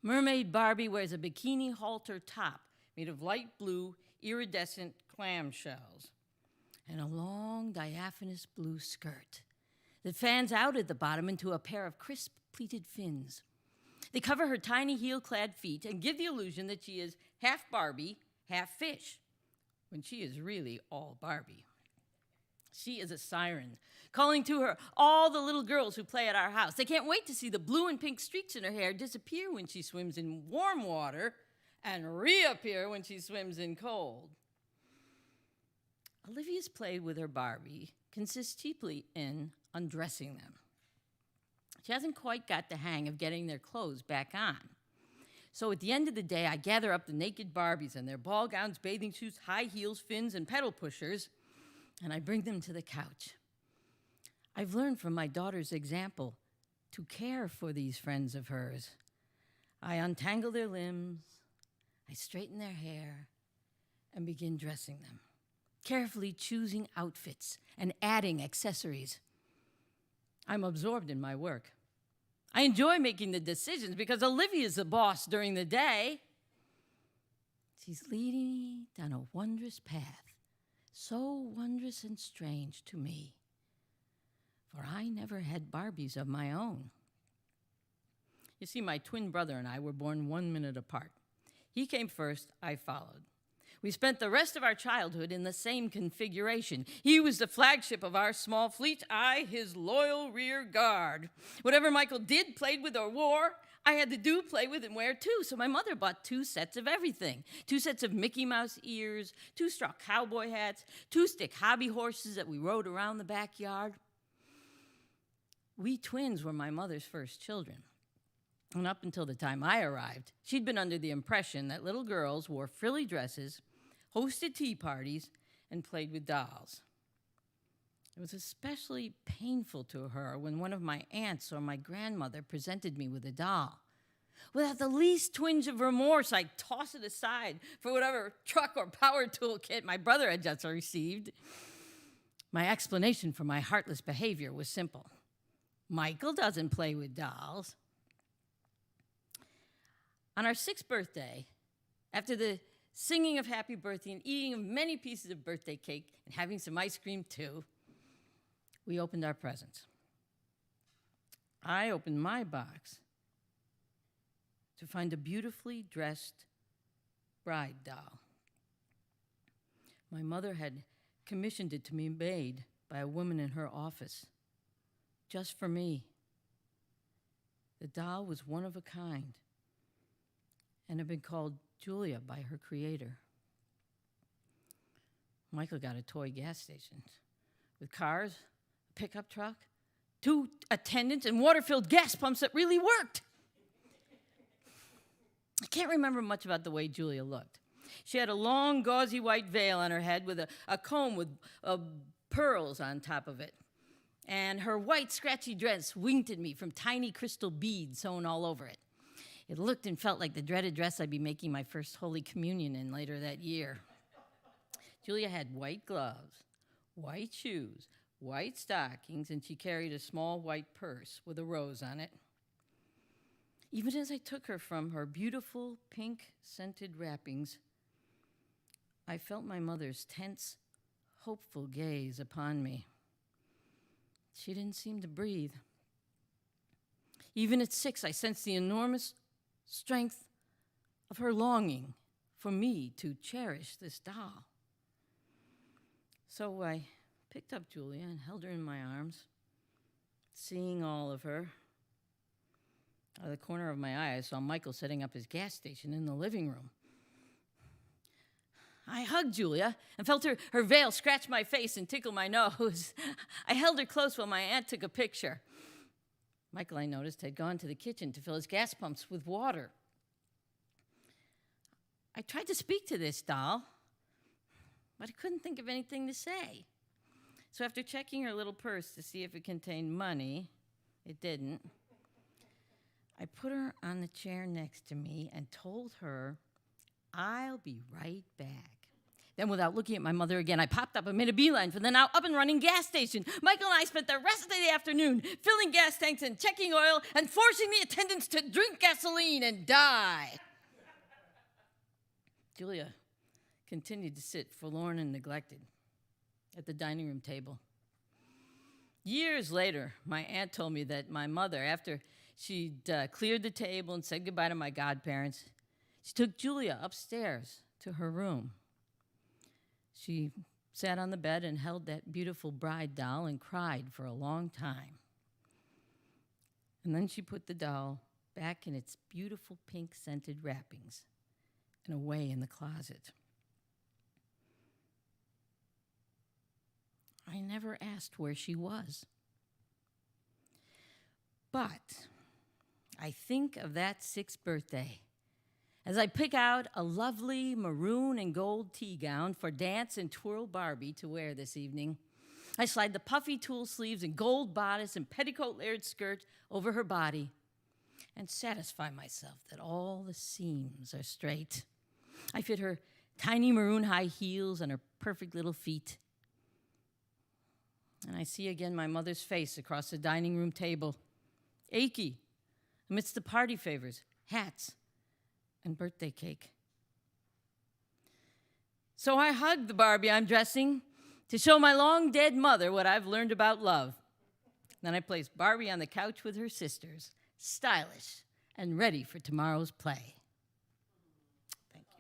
Mermaid Barbie wears a bikini halter top made of light blue iridescent clamshells and a long diaphanous blue skirt that fans out at the bottom into a pair of crisp pleated fins. They cover her tiny heel-clad feet and give the illusion that she is half Barbie, half fish, when she is really all Barbie. She is a siren, calling to her all the little girls who play at our house. They can't wait to see the blue and pink streaks in her hair disappear when she swims in warm water and reappear when she swims in cold. Olivia's play with her Barbie consists chiefly in undressing them. She hasn't quite got the hang of getting their clothes back on. So at the end of the day, I gather up the naked Barbies in their ball gowns, bathing suits, high heels, fins, and pedal pushers, and I bring them to the couch. I've learned from my daughter's example to care for these friends of hers. I untangle their limbs, I straighten their hair, and begin dressing them. carefully choosing outfits and adding accessories. I'm absorbed in my work. I enjoy making the decisions because Olivia's the boss during the day. She's leading me down a wondrous path, so wondrous and strange to me, for I never had Barbies of my own. You see, my twin brother and I were born 1 minute apart. He came first, I followed. We spent the rest of our childhood in the same configuration. He was the flagship of our small fleet, I his loyal rear guard. Whatever Michael did, played with, or wore, I had to do, play with, and wear too. So my mother bought 2 sets of everything. 2 sets of Mickey Mouse ears, 2 straw cowboy hats, 2 stick hobby horses that we rode around the backyard. We twins were my mother's first children. And up until the time I arrived, she'd been under the impression that little girls wore frilly dresses, hosted tea parties, and played with dolls. It was especially painful to her when one of my aunts or my grandmother presented me with a doll. Without the least twinge of remorse, I'd toss it aside for whatever truck or power tool kit my brother had just received. My explanation for my heartless behavior was simple. Michael doesn't play with dolls. On our 6th birthday, after the singing of happy birthday and eating of many pieces of birthday cake and having some ice cream too, we opened our presents. I opened my box to find a beautifully dressed bride doll. My mother had commissioned it to be made by a woman in her office, just for me. The doll was one of a kind and had been called Julia by her creator. Michael got a toy gas station with cars, a pickup truck, 2 attendants, and water-filled gas pumps that really worked. I can't remember much about the way Julia looked. She had a long, gauzy white veil on her head with a comb with pearls on top of it. And her white, scratchy dress winked at me from tiny crystal beads sewn all over it. It looked and felt like the dreaded dress I'd be making my first Holy Communion in later that year. Julia had white gloves, white shoes, white stockings, and she carried a small white purse with a rose on it. Even as I took her from her beautiful pink scented wrappings, I felt my mother's tense, hopeful gaze upon me. She didn't seem to breathe. Even at 6, I sensed the enormous strength of her longing for me to cherish this doll. So I picked up Julia and held her in my arms, seeing all of her. Out of the corner of my eye, I saw Michael setting up his gas station in the living room. I hugged Julia and felt her veil scratch my face and tickle my nose. I held her close while my aunt took a picture. Michael, I noticed, had gone to the kitchen to fill his gas pumps with water. I tried to speak to this doll, but I couldn't think of anything to say. So after checking her little purse to see if it contained money, it didn't. I put her on the chair next to me and told her, I'll be right back. Then, without looking at my mother again, I popped up and made a beeline for the now up-and-running gas station. Michael and I spent the rest of the afternoon filling gas tanks and checking oil and forcing the attendants to drink gasoline and die. Julia continued to sit forlorn and neglected at the dining room table. Years later, my aunt told me that my mother, after she'd cleared the table and said goodbye to my godparents, she took Julia upstairs to her room. She sat on the bed and held that beautiful bride doll and cried for a long time. And then she put the doll back in its beautiful pink scented wrappings and away in the closet. I never asked where she was. But I think of that 6th birthday as I pick out a lovely maroon and gold tea gown for Dance and Twirl Barbie to wear this evening. I slide the puffy tulle sleeves and gold bodice and petticoat layered skirt over her body and satisfy myself that all the seams are straight. I fit her tiny maroon high heels on her perfect little feet. And I see again my mother's face across the dining room table, achy amidst the party favors, hats, and birthday cake. So I hug the Barbie I'm dressing to show my long-dead mother what I've learned about love. Then I place Barbie on the couch with her sisters, stylish and ready for tomorrow's play. Thank you.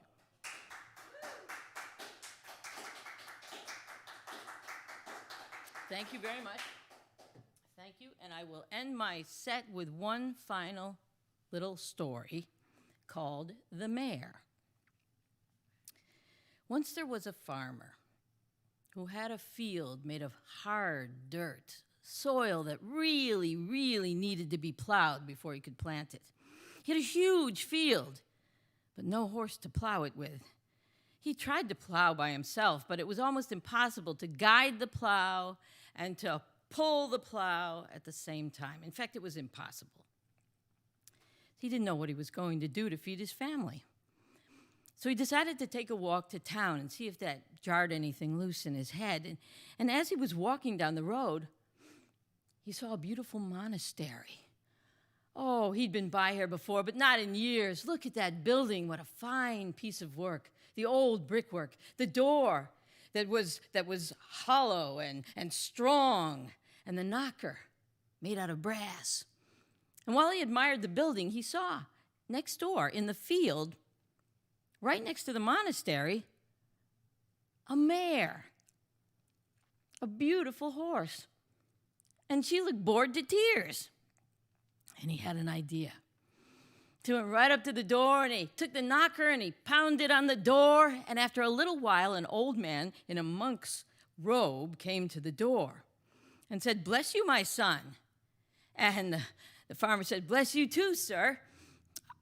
Thank you very much. Thank you. And I will end my set with one final little story called The Mare. Once there was a farmer who had a field made of hard dirt, soil that really, really needed to be plowed before he could plant it. He had a huge field, but no horse to plow it with. He tried to plow by himself, but it was almost impossible to guide the plow and to pull the plow at the same time. In fact, it was impossible. He didn't know what he was going to do to feed his family. So he decided to take a walk to town and see if that jarred anything loose in his head. And as he was walking down the road, he saw a beautiful monastery. Oh, he'd been by here before, but not in years. Look at that building. What a fine piece of work. The old brickwork, the door that was hollow and strong, and the knocker made out of brass. And while he admired the building, he saw next door in the field, right next to the monastery, a mare, a beautiful horse. And she looked bored to tears. And he had an idea. He went right up to the door, and he took the knocker, and he pounded on the door. And after a little while, an old man in a monk's robe came to the door and said, "Bless you, my son." And the farmer said, "Bless you too, sir.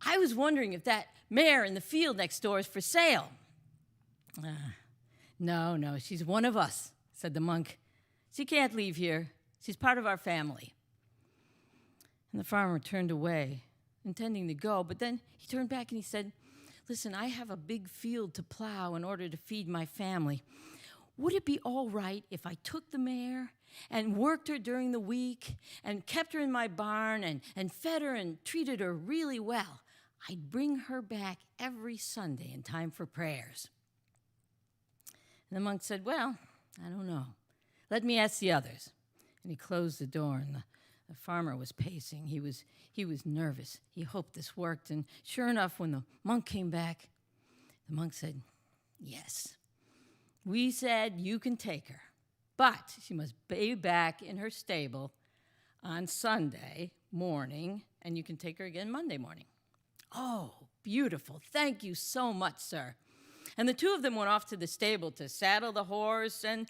I was wondering if that mare in the field next door is for sale." No, she's one of us," said the monk. "She can't leave here. She's part of our family." And the farmer turned away, intending to go, but then he turned back and he said, "Listen, I have a big field to plow in order to feed my family. Would it be all right if I took the mare and worked her during the week and kept her in my barn and fed her and treated her really well? I'd bring her back every Sunday in time for prayers." And the monk said, "Well, I don't know. Let me ask the others." And he closed the door, and the farmer was pacing. He was nervous. He hoped this worked. And sure enough, when the monk came back, the monk said, "Yes, we said you can take her, but she must be back in her stable on Sunday morning, and you can take her again Monday morning." "Oh, beautiful. Thank you so much, sir." And the two of them went off to the stable to saddle the horse and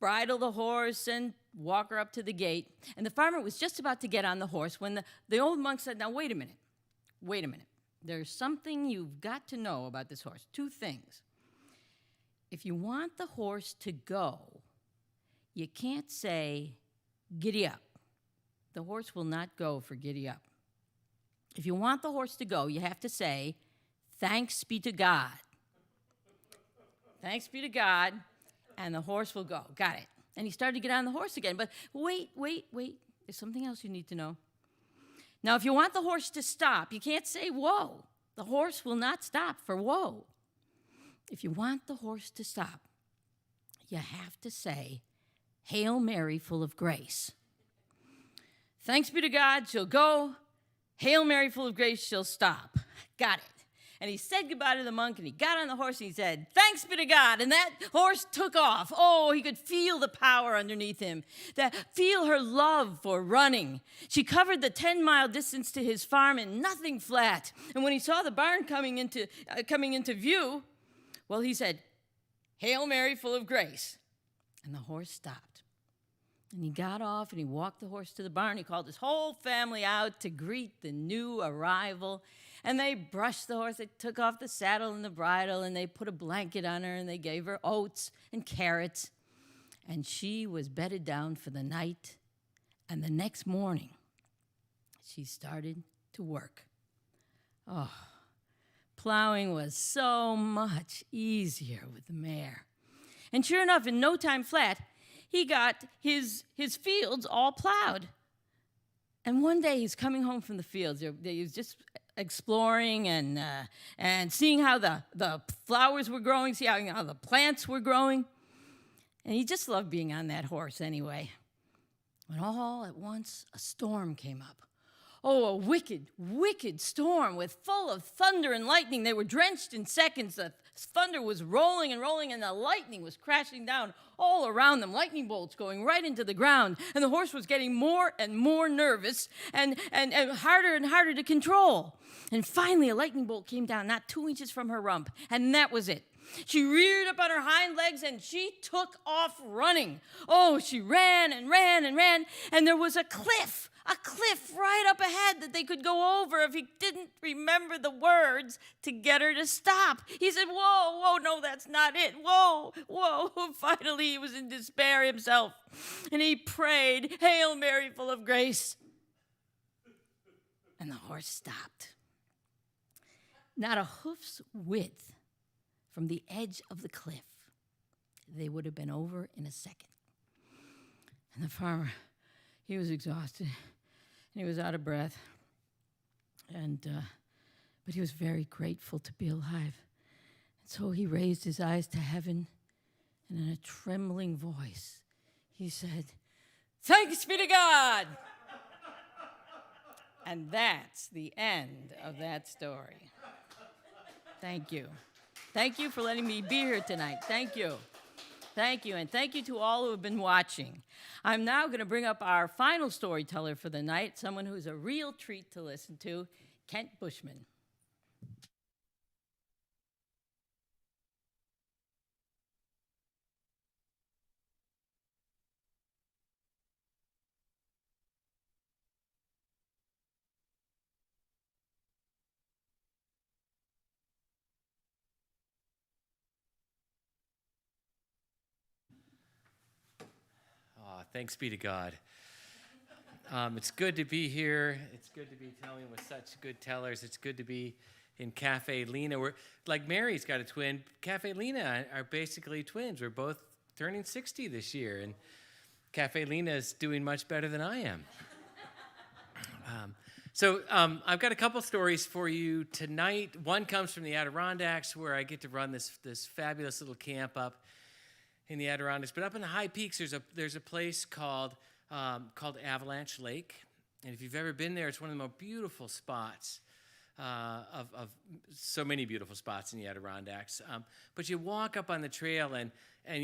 bridle the horse and walk her up to the gate. And the farmer was just about to get on the horse when the old monk said, "Now, wait a minute. There's something you've got to know about this horse. Two things. If you want the horse to go, you can't say, 'Giddy up.' The horse will not go for giddy up. If you want the horse to go, you have to say, 'Thanks be to God.' Thanks be to God, and the horse will go." Got it. And he started to get on the horse again. But wait. There's something else you need to know. Now, if you want the horse to stop, you can't say, 'Whoa.' The horse will not stop for whoa. If you want the horse to stop, you have to say, 'Hail Mary, full of grace.' Thanks be to God, she'll go. Hail Mary, full of grace, she'll stop." Got it. And he said goodbye to the monk, and he got on the horse, and he said, "Thanks be to God." And that horse took off. Oh, he could feel the power underneath him, feel her love for running. She covered the 10-mile distance to his farm in nothing flat. And when he saw the barn coming into view, well, he said, "Hail Mary, full of grace." And the horse stopped. And he got off, and he walked the horse to the barn. He called his whole family out to greet the new arrival. And they brushed the horse. They took off the saddle and the bridle, and they put a blanket on her, and they gave her oats and carrots. And she was bedded down for the night. And the next morning, she started to work. Oh, Plowing was so much easier with the mare. And sure enough, in no time flat, he got his fields all plowed. And one day he's coming home from the fields. He was just exploring and seeing how the flowers were growing, seeing how the plants were growing. And he just loved being on that horse anyway. When all at once a storm came up. Oh, a wicked, wicked storm full of thunder and lightning. They were drenched in seconds. The thunder was rolling and rolling, and the lightning was crashing down all around them, lightning bolts going right into the ground. And the horse was getting more and more nervous and harder to control. And finally, a lightning bolt came down not 2 inches from her rump, and that was it. She reared up on her hind legs, and she took off running. Oh, she ran and ran and ran, and there was a cliff right up ahead that they could go over if he didn't remember the words to get her to stop. He said, whoa, whoa, no, that's not it. Whoa, whoa. Finally, he was in despair himself, and he prayed, Hail Mary, full of grace. And the horse stopped. Not a hoof's width from the edge of the cliff. They would have been over in a second. And the farmer, he was exhausted, and he was out of breath. But he was very grateful to be alive. And so he raised his eyes to heaven, and in a trembling voice, he said, Thanks be to God! And that's the end of that story. Thank you. Thank you for letting me be here tonight. Thank you. Thank you, and thank you to all who have been watching. I'm now going to bring up our final storyteller for the night, someone who's a real treat to listen to, Kent Busman. Thanks be to God. It's good to be here. It's good to be telling with such good tellers. It's good to be in Caffè Lena. We're, like Mary's got a twin. Caffè Lena are basically twins. We're both turning 60 this year, and Caffè Lena is doing much better than I am. So I've got a couple stories for you tonight. One comes from the Adirondacks, where I get to run this fabulous little camp up in the Adirondacks. But up in the high peaks, there's a place called Avalanche Lake. And if you've ever been there, it's one of the most beautiful spots of so many beautiful spots in the Adirondacks. But you walk up on the trail, and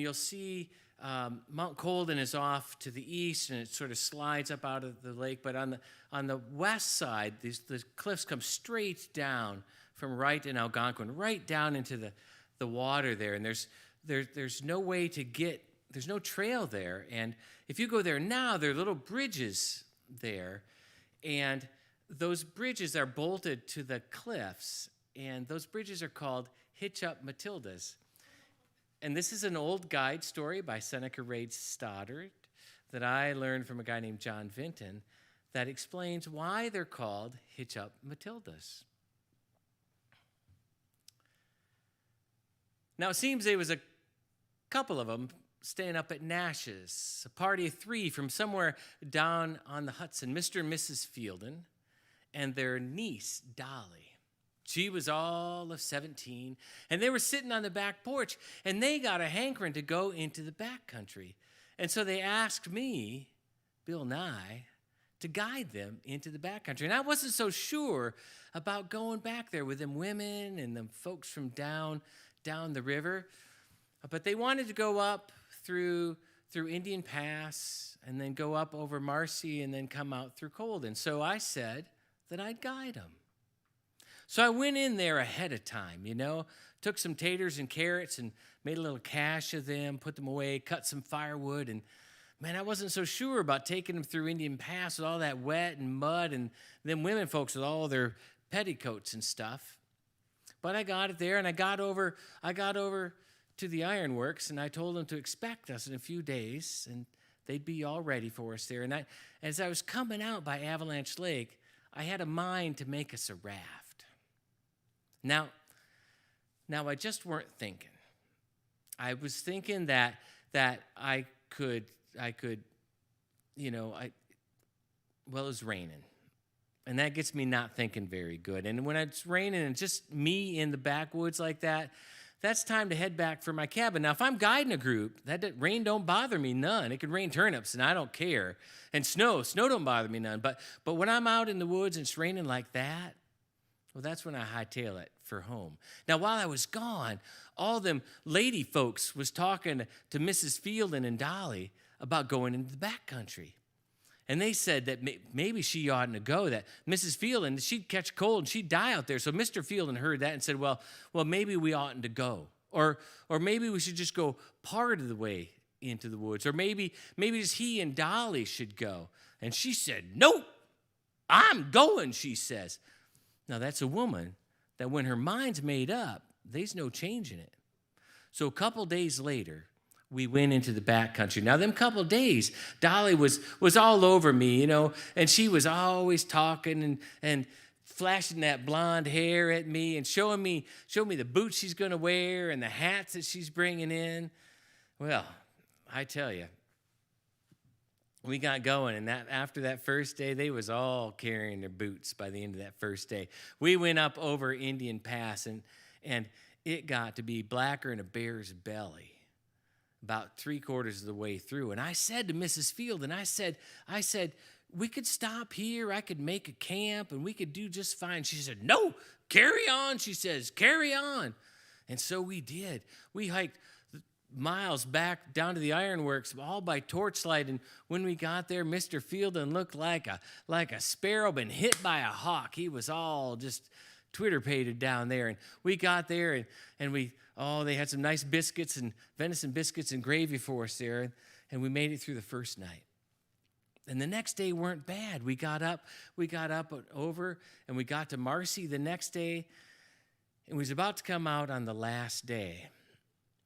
you'll see Mount Colden is off to the east, and it sort of slides up out of the lake. But on the west side, the cliffs come straight down from Wright and Algonquin, right down into the water there. And there's no way to get, there's no trail there. And if you go there now, there are little bridges there. And those bridges are bolted to the cliffs. And those bridges are called Hitch Up Matildas. And this is an old guide story by Seneca Reid Stoddard that I learned from a guy named John Vinton that explains why they're called Hitch Up Matildas. Now, it seems there was a couple of them staying up at Nash's, a party of three from somewhere down on the Hudson, Mr. and Mrs. Fielden, and their niece, Dolly. She was all of 17, and they were sitting on the back porch, and they got a hankering to go into the back country. And so they asked me, Bill Nye, to guide them into the back country. And I wasn't so sure about going back there with them women and them folks from down the river. But they wanted to go up through Indian Pass and then go up over Marcy and then come out through Colden. So I said that I'd guide them. So I went in there ahead of time, took some taters and carrots and made a little cache of them, put them away, cut some firewood. And man, I wasn't so sure about taking them through Indian Pass with all that wet and mud and them women folks with all their petticoats and stuff. But I got it there, and I got over to the ironworks, and I told them to expect us in a few days, and they'd be all ready for us there. And as I was coming out by Avalanche Lake, I had a mind to make us a raft. Now, Now, I just weren't thinking. I was thinking that I could, well, it was raining. And that gets me not thinking very good. And when it's raining and just me in the backwoods like that, that's time to head back for my cabin. Now, if I'm guiding a group, that rain don't bother me none. It can rain turnips, and I don't care. And snow don't bother me none. But when I'm out in the woods and it's raining like that, well, that's when I hightail it for home. Now, while I was gone, all them lady folks was talking to Mrs. Fielding and Dolly about going into the backcountry. And they said that maybe she oughtn't to go, that Mrs. Fielding, she'd catch cold and she'd die out there. So Mr. Fielding heard that and said, well, maybe we oughtn't to go. Or maybe we should just go part of the way into the woods. Or maybe just he and Dolly should go. And she said, nope, I'm going, she says. Now, that's a woman that when her mind's made up, there's no changing it. So a couple days later, we went into the backcountry. Now, them couple days, Dolly was all over me, and she was always talking and flashing that blonde hair at me and showing me the boots she's going to wear and the hats that she's bringing in. Well, I tell you, we got going, and after that first day, they was all carrying their boots by the end of that first day. We went up over Indian Pass, and it got to be blacker than a bear's belly about 3/4 of the way through. And I said to Mrs. Field, and I said, we could stop here. I could make a camp, and we could do just fine. She said, no, carry on. She says, carry on. And so we did. We hiked miles back down to the ironworks, all by torchlight. And when we got there, Mr. Fielding looked like a sparrow been hit by a hawk. He was all just twitter-pated down there. And we got there, and they had some nice biscuits and venison biscuits and gravy for us there. And we made it through the first night. And the next day weren't bad. We got up and over, and we got to Marcy the next day. And we was about to come out on the last day.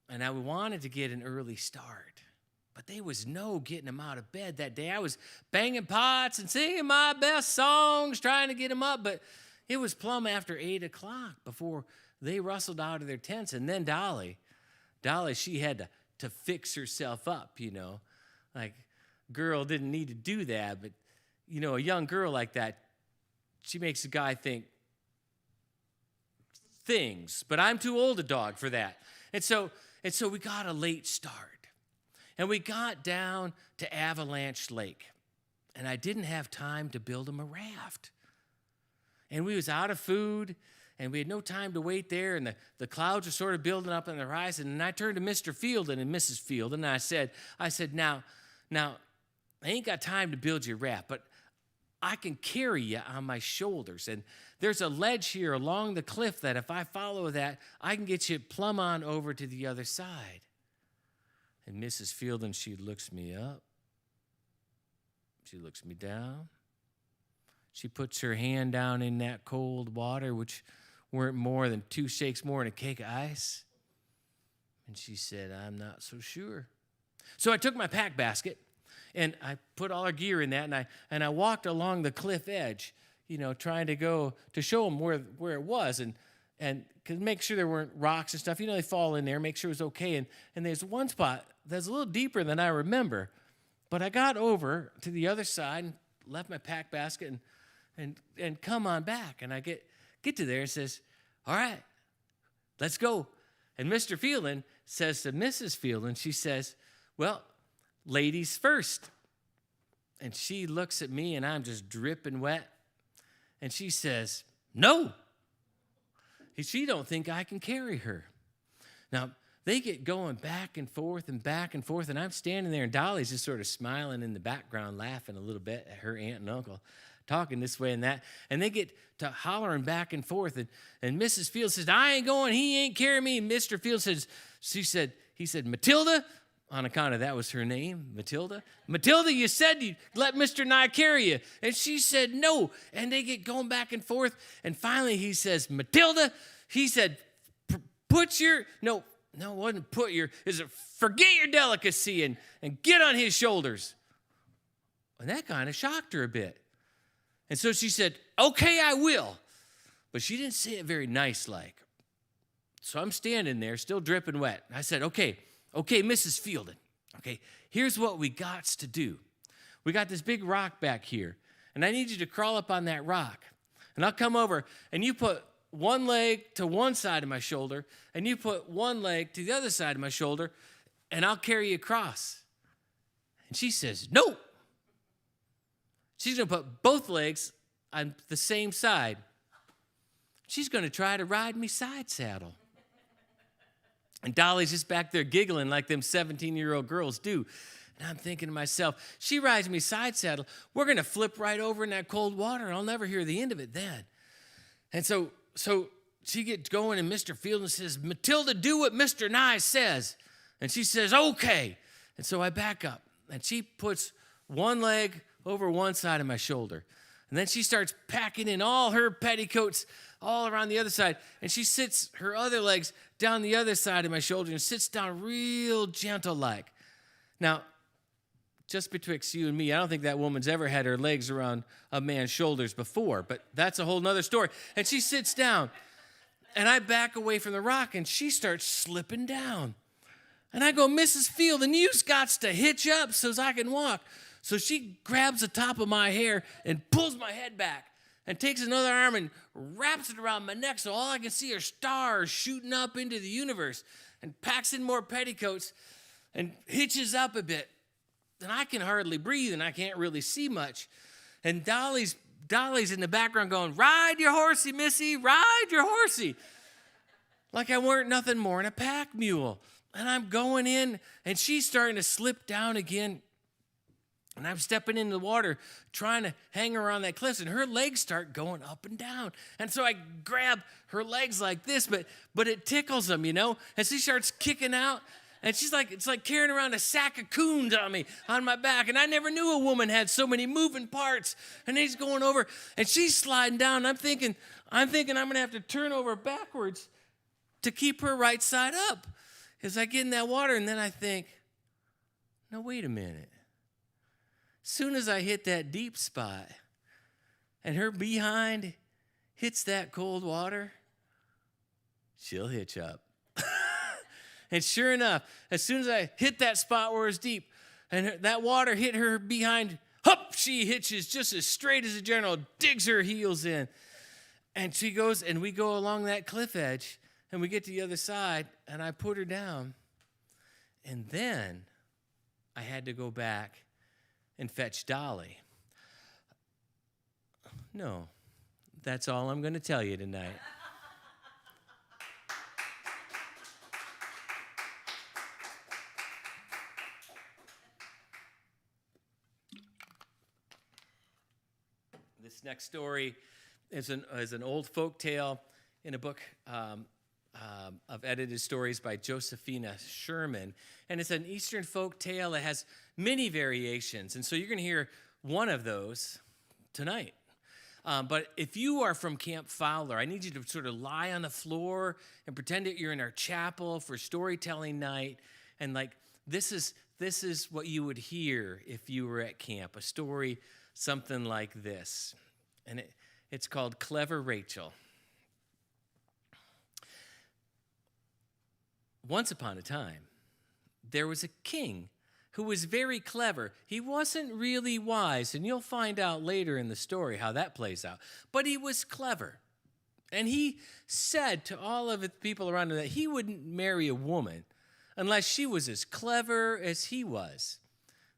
And I wanted to get an early start. But there was no getting them out of bed that day. I was banging pots and singing my best songs, trying to get them up. But it was plumb after 8 o'clock before they rustled out of their tents. And then Dolly, she had to fix herself up, Like, girl didn't need to do that. But, a young girl like that, she makes a guy think things. But I'm too old a dog for that. And so we got a late start. And we got down to Avalanche Lake. And I didn't have time to build them a raft. And we was out of food, and we had no time to wait there, and the clouds were sort of building up on the horizon. And I turned to Mr. Fielding and Mrs. Fielding, and I said, now, I ain't got time to build your raft, but I can carry you on my shoulders. And there's a ledge here along the cliff that if I follow that, I can get you plumb on over to the other side. And Mrs. Fielding, she looks me up. She looks me down. She puts her hand down in that cold water, which weren't more than 2 shakes more than a cake of ice. And she said, I'm not so sure. So I took my pack basket, and I put all our gear in that, and I walked along the cliff edge, trying to go to show them where it was, and make sure there weren't rocks and stuff. They fall in there, make sure it was okay. And there's one spot that's a little deeper than I remember. But I got over to the other side and left my pack basket and come on back. And I get to there and says, all right, let's go. And Mr. Fielding says to Mrs. Fielding, she says, well, ladies first. And she looks at me, and I'm just dripping wet. And she says, no. She don't think I can carry her. Now, they get going back and forth, and I'm standing there, and Dolly's just sort of smiling in the background, laughing a little bit at her aunt and uncle, talking this way and that. And they get to hollering back and forth, and Mrs. Field says, I ain't going, he ain't carrying me. And Mr. Field says, he said, Matilda, on account of that was her name, Matilda. Matilda, you said you'd let Mr. Nye carry you. And she said, no. And they get going back and forth. And finally he says, Matilda, he said, no, it wasn't forget your delicacy and get on his shoulders. And that kind of shocked her a bit. And so she said, okay, I will. But she didn't say it very nice like. So I'm standing there, still dripping wet. I said, okay, Mrs. Fielding, okay, here's what we got to do. We got this big rock back here, and I need you to crawl up on that rock. And I'll come over, and you put one leg to one side of my shoulder, and you put one leg to the other side of my shoulder, and I'll carry you across. And she says, no. She's going to put both legs on the same side. She's going to try to ride me side saddle. And Dolly's just back there giggling like them 17-year-old girls do. And I'm thinking to myself, she rides me side saddle. We're going to flip right over in that cold water, and I'll never hear the end of it then. And so she gets going, and Mr. Fielding says, Matilda, do what Mr. Nye says. And she says, okay. And so I back up, and she puts one leg over one side of my shoulder. And then she starts packing in all her petticoats all around the other side. And she sits her other legs down the other side of my shoulder and sits down real gentle-like. Now, just betwixt you and me, I don't think that woman's ever had her legs around a man's shoulders before, but that's a whole nother story. And she sits down, and I back away from the rock, and she starts slipping down. And I go, Mrs. Fielding, you've got to hitch up so I can walk. So she grabs the top of my hair and pulls my head back and takes another arm and wraps it around my neck so all I can see are stars shooting up into the universe, and packs in more petticoats and hitches up a bit. And I can hardly breathe, and I can't really see much. And Dolly's in the background going, ride your horsey, missy, ride your horsey. Like I weren't nothing more than a pack mule. And I'm going in, and she's starting to slip down again. And I'm stepping into the water, trying to hang her on that cliff, and her legs start going up and down. And so I grab her legs like this, but it tickles them, you know? And she starts kicking out, and she's like, it's like carrying around a sack of coons on my back. And I never knew a woman had so many moving parts. And he's going over, and she's sliding down. And I'm thinking I'm going to have to turn over backwards to keep her right side up as I get in that water. And then I think, no, wait a minute. Soon as I hit that deep spot and her behind hits that cold water, she'll hitch up. And sure enough, as soon as I hit that spot where it's deep and that water hit her behind, hup, she hitches just as straight as a general, digs her heels in. And she goes, and we go along that cliff edge, and we get to the other side, and I put her down. And then I had to go back and fetch Dolly. No, that's all I'm going to tell you tonight. This next story is an old folk tale in a book of edited stories by Josephina Sherman. And it's an Eastern folk tale that has many variations. And so you're going to hear one of those tonight. But if you are from Camp Fowler, I need you to sort of lie on the floor and pretend that you're in our chapel for storytelling night. And like this is what you would hear if you were at camp, a story something like this. And it's called Clever Rachel. Once upon a time, there was a king who was very clever. He wasn't really wise, and you'll find out later in the story how that plays out. But he was clever. And he said to all of the people around him that he wouldn't marry a woman unless she was as clever as he was.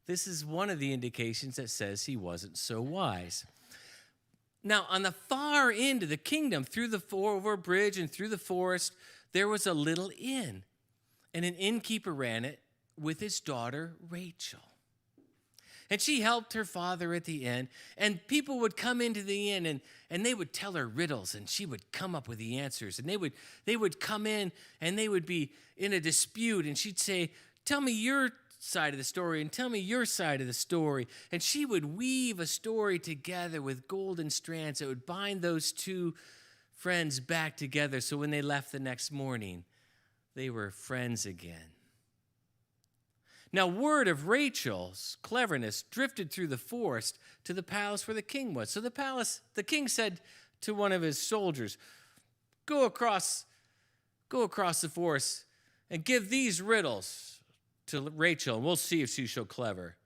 This is one of the indications that says he wasn't so wise. Now, on the far end of the kingdom, through the over bridge and through the forest, there was a little inn. And an innkeeper ran it with his daughter, Rachel. And she helped her father at the inn. And people would come into the inn and they would tell her riddles, and she would come up with the answers. And they would come in and they would be in a dispute, and she'd say, tell me your side of the story and tell me your side of the story. And she would weave a story together with golden strands that would bind those two friends back together, so when they left the next morning, they were friends again. Now, word of Rachel's cleverness drifted through the forest to the palace where the king was. So the king said to one of his soldiers, go across go across the forest and give these riddles to Rachel, and we'll see if she's so clever.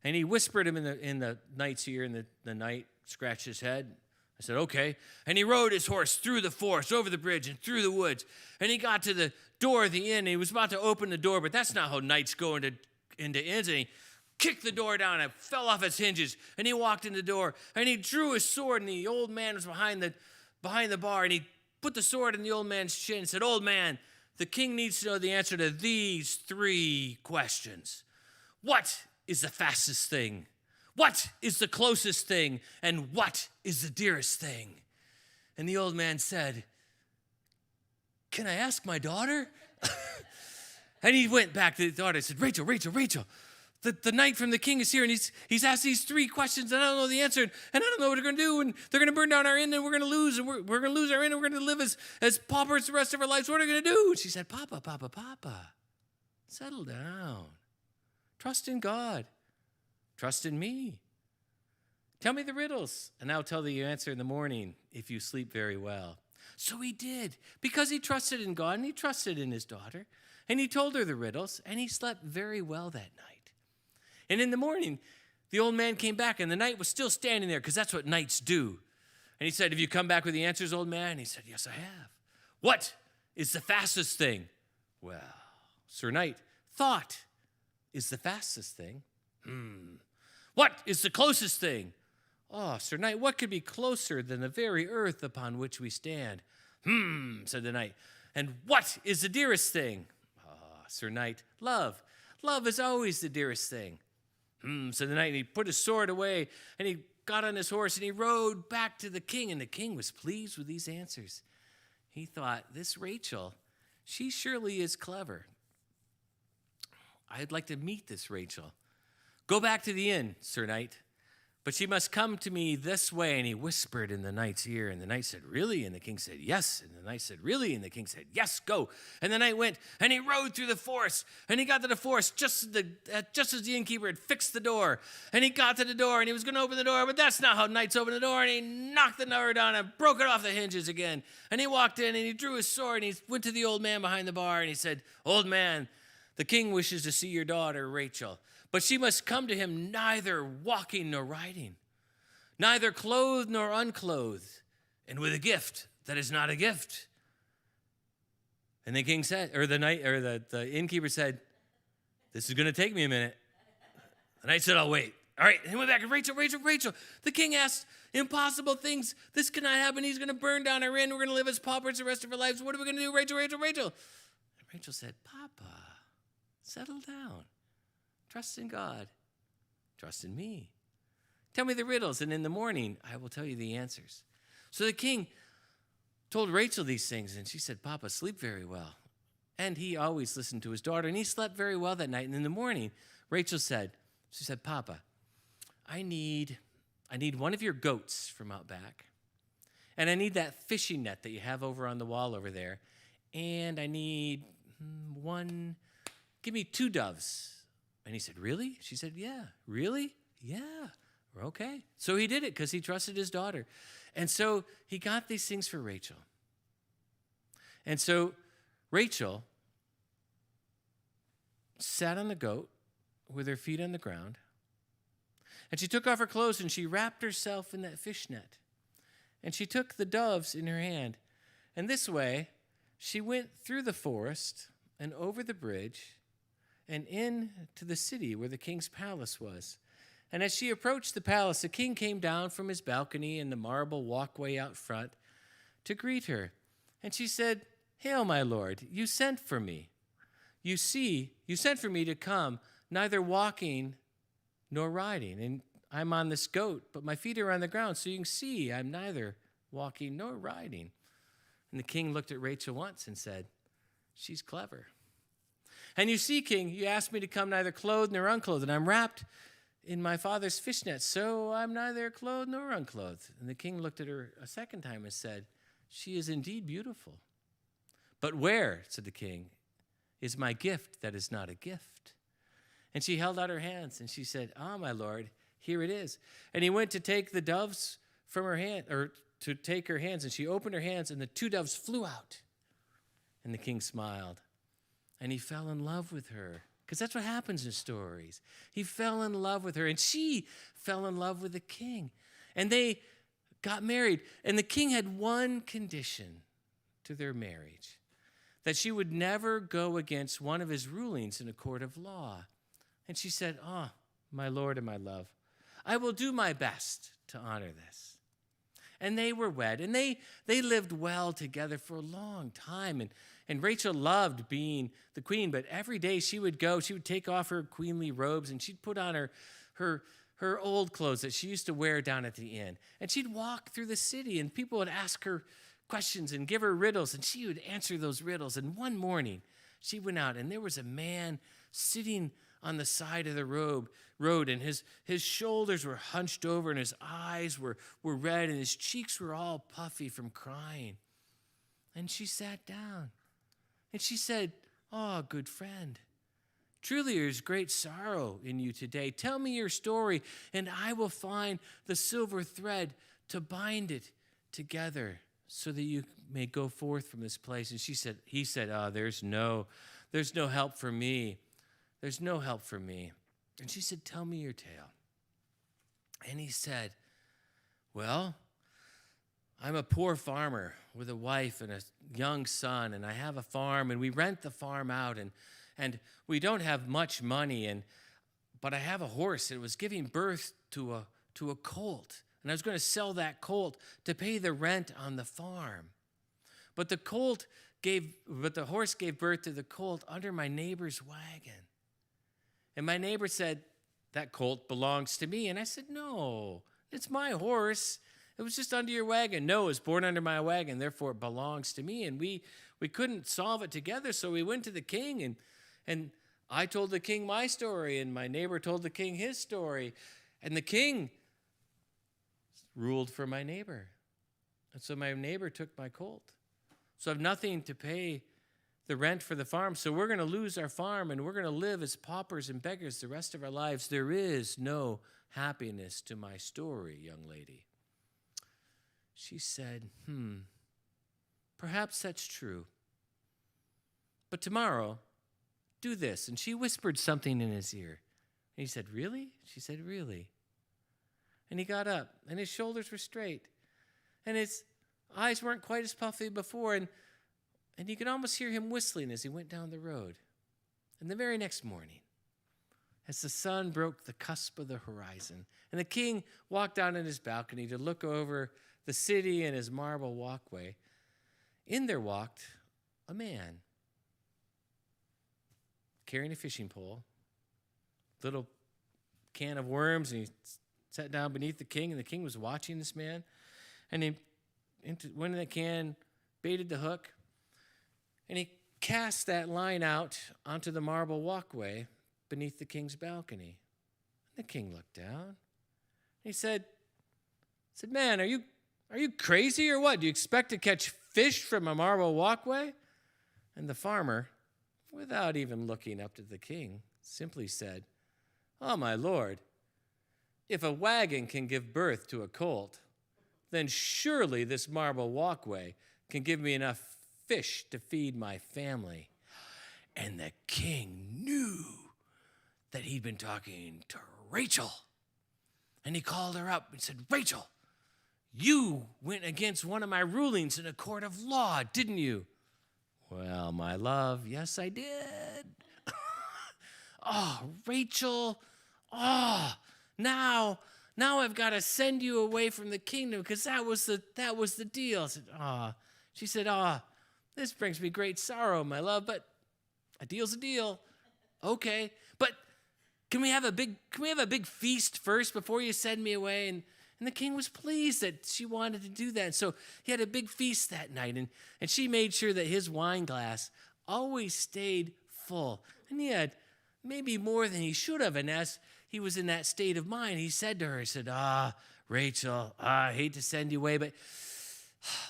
And he whispered him in the knight's ear, and the knight scratched his head. I said, okay. And he rode his horse through the forest, over the bridge, and through the woods. And he got to the door of the inn, and he was about to open the door, but that's not how knights go into inns. And he kicked the door down, and it fell off its hinges. And he walked in the door, and he drew his sword, and the old man was behind the bar, and he put the sword in the old man's chin and said, old man, the king needs to know the answer to these 3 questions. What is the fastest thing? What is the closest thing? And what is the dearest thing? And the old man said, can I ask my daughter? And he went back to the daughter and said, Rachel, the knight from the king is here, and he's asked these 3 questions, and I don't know the answer, and I don't know what we're going to do, and they're going to burn down our inn, and we're going to lose, and we're going to lose our inn, and we're going to live as paupers the rest of our lives. What are we going to do? And she said, Papa, settle down. Trust in God. Trust in me. Tell me the riddles, and I'll tell the answer in the morning if you sleep very well. So he did, because he trusted in God, and he trusted in his daughter, and he told her the riddles, and he slept very well that night. And in the morning, the old man came back, and the knight was still standing there, because that's what knights do. And he said, have you come back with the answers, old man? And he said, yes, I have. What is the fastest thing? Well, Sir Knight, thought is the fastest thing. What is the closest thing? Oh, Sir Knight, what could be closer than the very earth upon which we stand? Said the knight. And what is the dearest thing? Oh, Sir Knight, love. Love is always the dearest thing. Said the knight, and he put his sword away, and he got on his horse, and he rode back to the king, and the king was pleased with these answers. He thought, this Rachel, she surely is clever. I'd like to meet this Rachel. Go back to the inn, Sir Knight, but she must come to me this way. And he whispered in the knight's ear, and the knight said, really? And the king said, yes. And the knight said, really? And the king said, yes, go. And the knight went, and he rode through the forest, and he got to the forest just as the innkeeper had fixed the door. And he got to the door, and he was going to open the door, but that's not how knights open the door. And he knocked the door down and broke it off the hinges again. And he walked in, and he drew his sword, and he went to the old man behind the bar, and he said, old man, the king wishes to see your daughter, Rachel, but she must come to him neither walking nor riding, neither clothed nor unclothed, and with a gift that is not a gift. And the king said, or the innkeeper said, this is going to take me a minute. The knight said, I'll wait. All right, and he went back, and Rachel. The king asked impossible things. This cannot happen. He's going to burn down our inn. We're going to live as paupers the rest of our lives. What are we going to do, Rachel? And Rachel said, Papa, settle down. Trust in God. Trust in me. Tell me the riddles, and in the morning I will tell you the answers. So the king told Rachel these things, and she said, Papa, sleep very well. And he always listened to his daughter, and he slept very well that night. And in the morning, Rachel said, Papa, I need one of your goats from out back, and I need that fishing net that you have over on the wall over there, and I need give me 2 doves. And he said, really? She said, yeah. Really? Yeah. Okay. So he did it because he trusted his daughter. And so he got these things for Rachel. And so Rachel sat on the goat with her feet on the ground. And she took off her clothes and she wrapped herself in that fish net. And she took the doves in her hand. And this way, she went through the forest and over the bridge and into the city where the king's palace was. And as she approached the palace, the king came down from his balcony in the marble walkway out front to greet her. And she said, Hail, my lord, you sent for me. You sent for me to come, neither walking nor riding. And I'm on this goat, but my feet are on the ground, so you can see I'm neither walking nor riding. And the king looked at Rachel once and said, She's clever. And you see, king, you asked me to come neither clothed nor unclothed, and I'm wrapped in my father's fishnet, so I'm neither clothed nor unclothed. And the king looked at her a second time and said, She is indeed beautiful. But where, said the king, is my gift that is not a gift? And she held out her hands, and she said, my lord, here it is. And he went to take the doves from her hand, or to take her hands, and she opened her hands, and the 2 doves flew out. And the king smiled, and he fell in love with her, because that's what happens in stories. He fell in love with her, and she fell in love with the king. And they got married. And the king had one condition to their marriage, that she would never go against one of his rulings in a court of law. And she said, "Oh, my lord and my love, I will do my best to honor this." And they were wed, and they lived well together for a long time. And Rachel loved being the queen, but every day she would take off her queenly robes, and she'd put on her old clothes that she used to wear down at the inn. And she'd walk through the city, and people would ask her questions and give her riddles, and she would answer those riddles. And one morning, she went out, and there was a man sitting on the side of the road, and his shoulders were hunched over, and his eyes were red, and his cheeks were all puffy from crying. And she sat down, and she said, "Oh, good friend, truly there is great sorrow in you today. Tell me your story, and I will find the silver thread to bind it together so that you may go forth from this place." And he said, "Oh, there's no help for me. There's no help for me." And she said, "Tell me your tale." And he said, "Well, I'm a poor farmer with a wife and a young son, and I have a farm, and we rent the farm out, and we don't have much money, but I have a horse. It was giving birth to a colt, and I was going to sell that colt to pay the rent on the farm. But the horse gave birth to the colt under my neighbor's wagon. And my neighbor said, 'That colt belongs to me.' And I said, 'No, it's my horse. It was just under your wagon.' 'No, it was born under my wagon, therefore it belongs to me.' And we couldn't solve it together, so we went to the king, and I told the king my story, and my neighbor told the king his story. And the king ruled for my neighbor. And so my neighbor took my colt. So I have nothing to pay the rent for the farm, so we're going to lose our farm, and we're going to live as paupers and beggars the rest of our lives. There is no happiness to my story, young lady." She said, "Perhaps that's true. But tomorrow, do this." And she whispered something in his ear. And he said, "Really?" She said, "Really." And he got up, and his shoulders were straight, and his eyes weren't quite as puffy before, and you could almost hear him whistling as he went down the road. And the very next morning, as the sun broke the cusp of the horizon, and the king walked out on his balcony to look over the city and his marble walkway, in there walked a man carrying a fishing pole, little can of worms, and he sat down beneath the king, and the king was watching this man, and he went in the can, baited the hook, and he cast that line out onto the marble walkway beneath the king's balcony. And the king looked down, and he said, "Man, are you crazy or what? Do you expect to catch fish from a marble walkway?" And the farmer, without even looking up to the king, simply said, "Oh, my lord, if a wagon can give birth to a colt, then surely this marble walkway can give me enough fish to feed my family." And the king knew that he'd been talking to Rachel. And he called her up and said, "Rachel, you went against one of my rulings in a court of law, didn't you?" "Well, my love, yes, I did." "Oh, Rachel, now I've got to send you away from the kingdom, because that was the deal." I said, She said, "This brings me great sorrow, my love, but a deal's a deal." "Okay, but can we have a big feast first before you send me away?" And the king was pleased that she wanted to do that. And so he had a big feast that night, and she made sure that his wine glass always stayed full. And he had maybe more than he should have. And as he was in that state of mind, he said to her, "Rachel, I hate to send you away, but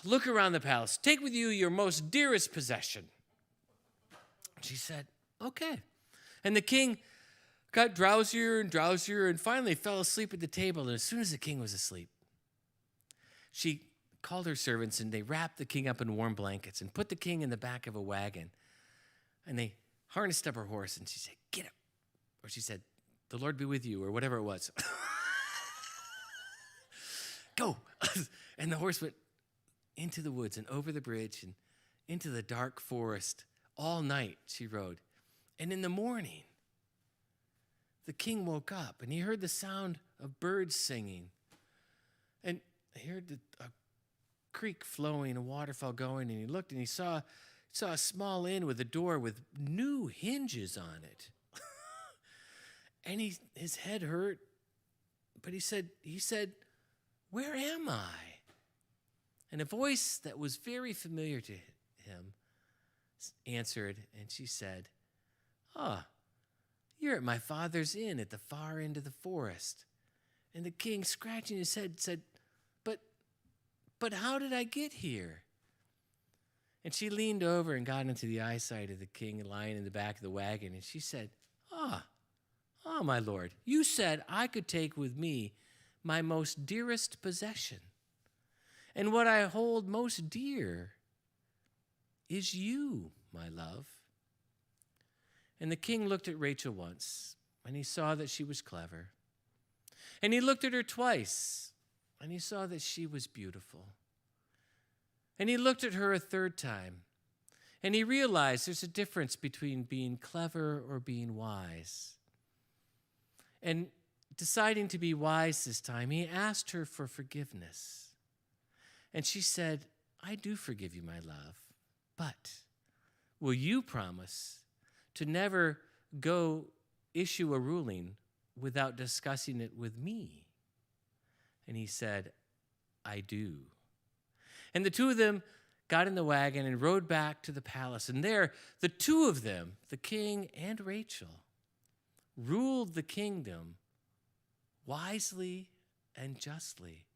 look around the palace. Take with you your most dearest possession." She said, "Okay." And the king got drowsier and drowsier and finally fell asleep at the table. And as soon as the king was asleep, she called her servants, and they wrapped the king up in warm blankets and put the king in the back of a wagon. And they harnessed up her horse, and she said, "Get up." Or she said, "The Lord be with you," or whatever it was. Go. And the horse went into the woods and over the bridge and into the dark forest. All night she rode. And in the morning, the king woke up, and he heard the sound of birds singing. And he heard a creek flowing, a waterfall going, and he looked and he saw a small inn with a door with new hinges on it. And his head hurt, but he said, "Where am I?" And a voice that was very familiar to him answered, and she said, "Ah, you're at my father's inn at the far end of the forest." And the king, scratching his head, said, But how did I get here?" And she leaned over and got into the eyesight of the king lying in the back of the wagon, and she said, Ah, my lord, you said I could take with me my most dearest possession. And what I hold most dear is you, my love." And the king looked at Rachel once, and he saw that she was clever. And he looked at her twice, and he saw that she was beautiful. And he looked at her a third time, and he realized there's a difference between being clever or being wise. And deciding to be wise this time, he asked her for forgiveness. And she said, "I do forgive you, my love, but will you promise to never go issue a ruling without discussing it with me?" And he said, "I do." And the two of them got in the wagon and rode back to the palace. And there, the two of them, the king and Rachel, ruled the kingdom wisely and justly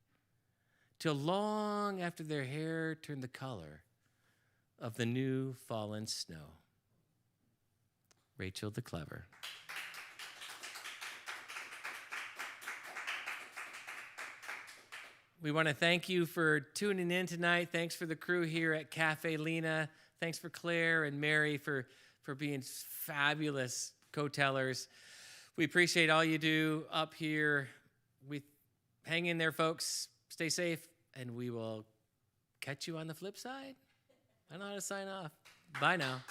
till long after their hair turned the color of the new fallen snow. Rachel the Clever. We want to thank you for tuning in tonight. Thanks for the crew here at Caffè Lena. Thanks for Claire and Mary for being fabulous co-tellers. We appreciate all you do up here. Hang in there, folks. Stay safe, and we will catch you on the flip side. I know how to sign off. Bye now.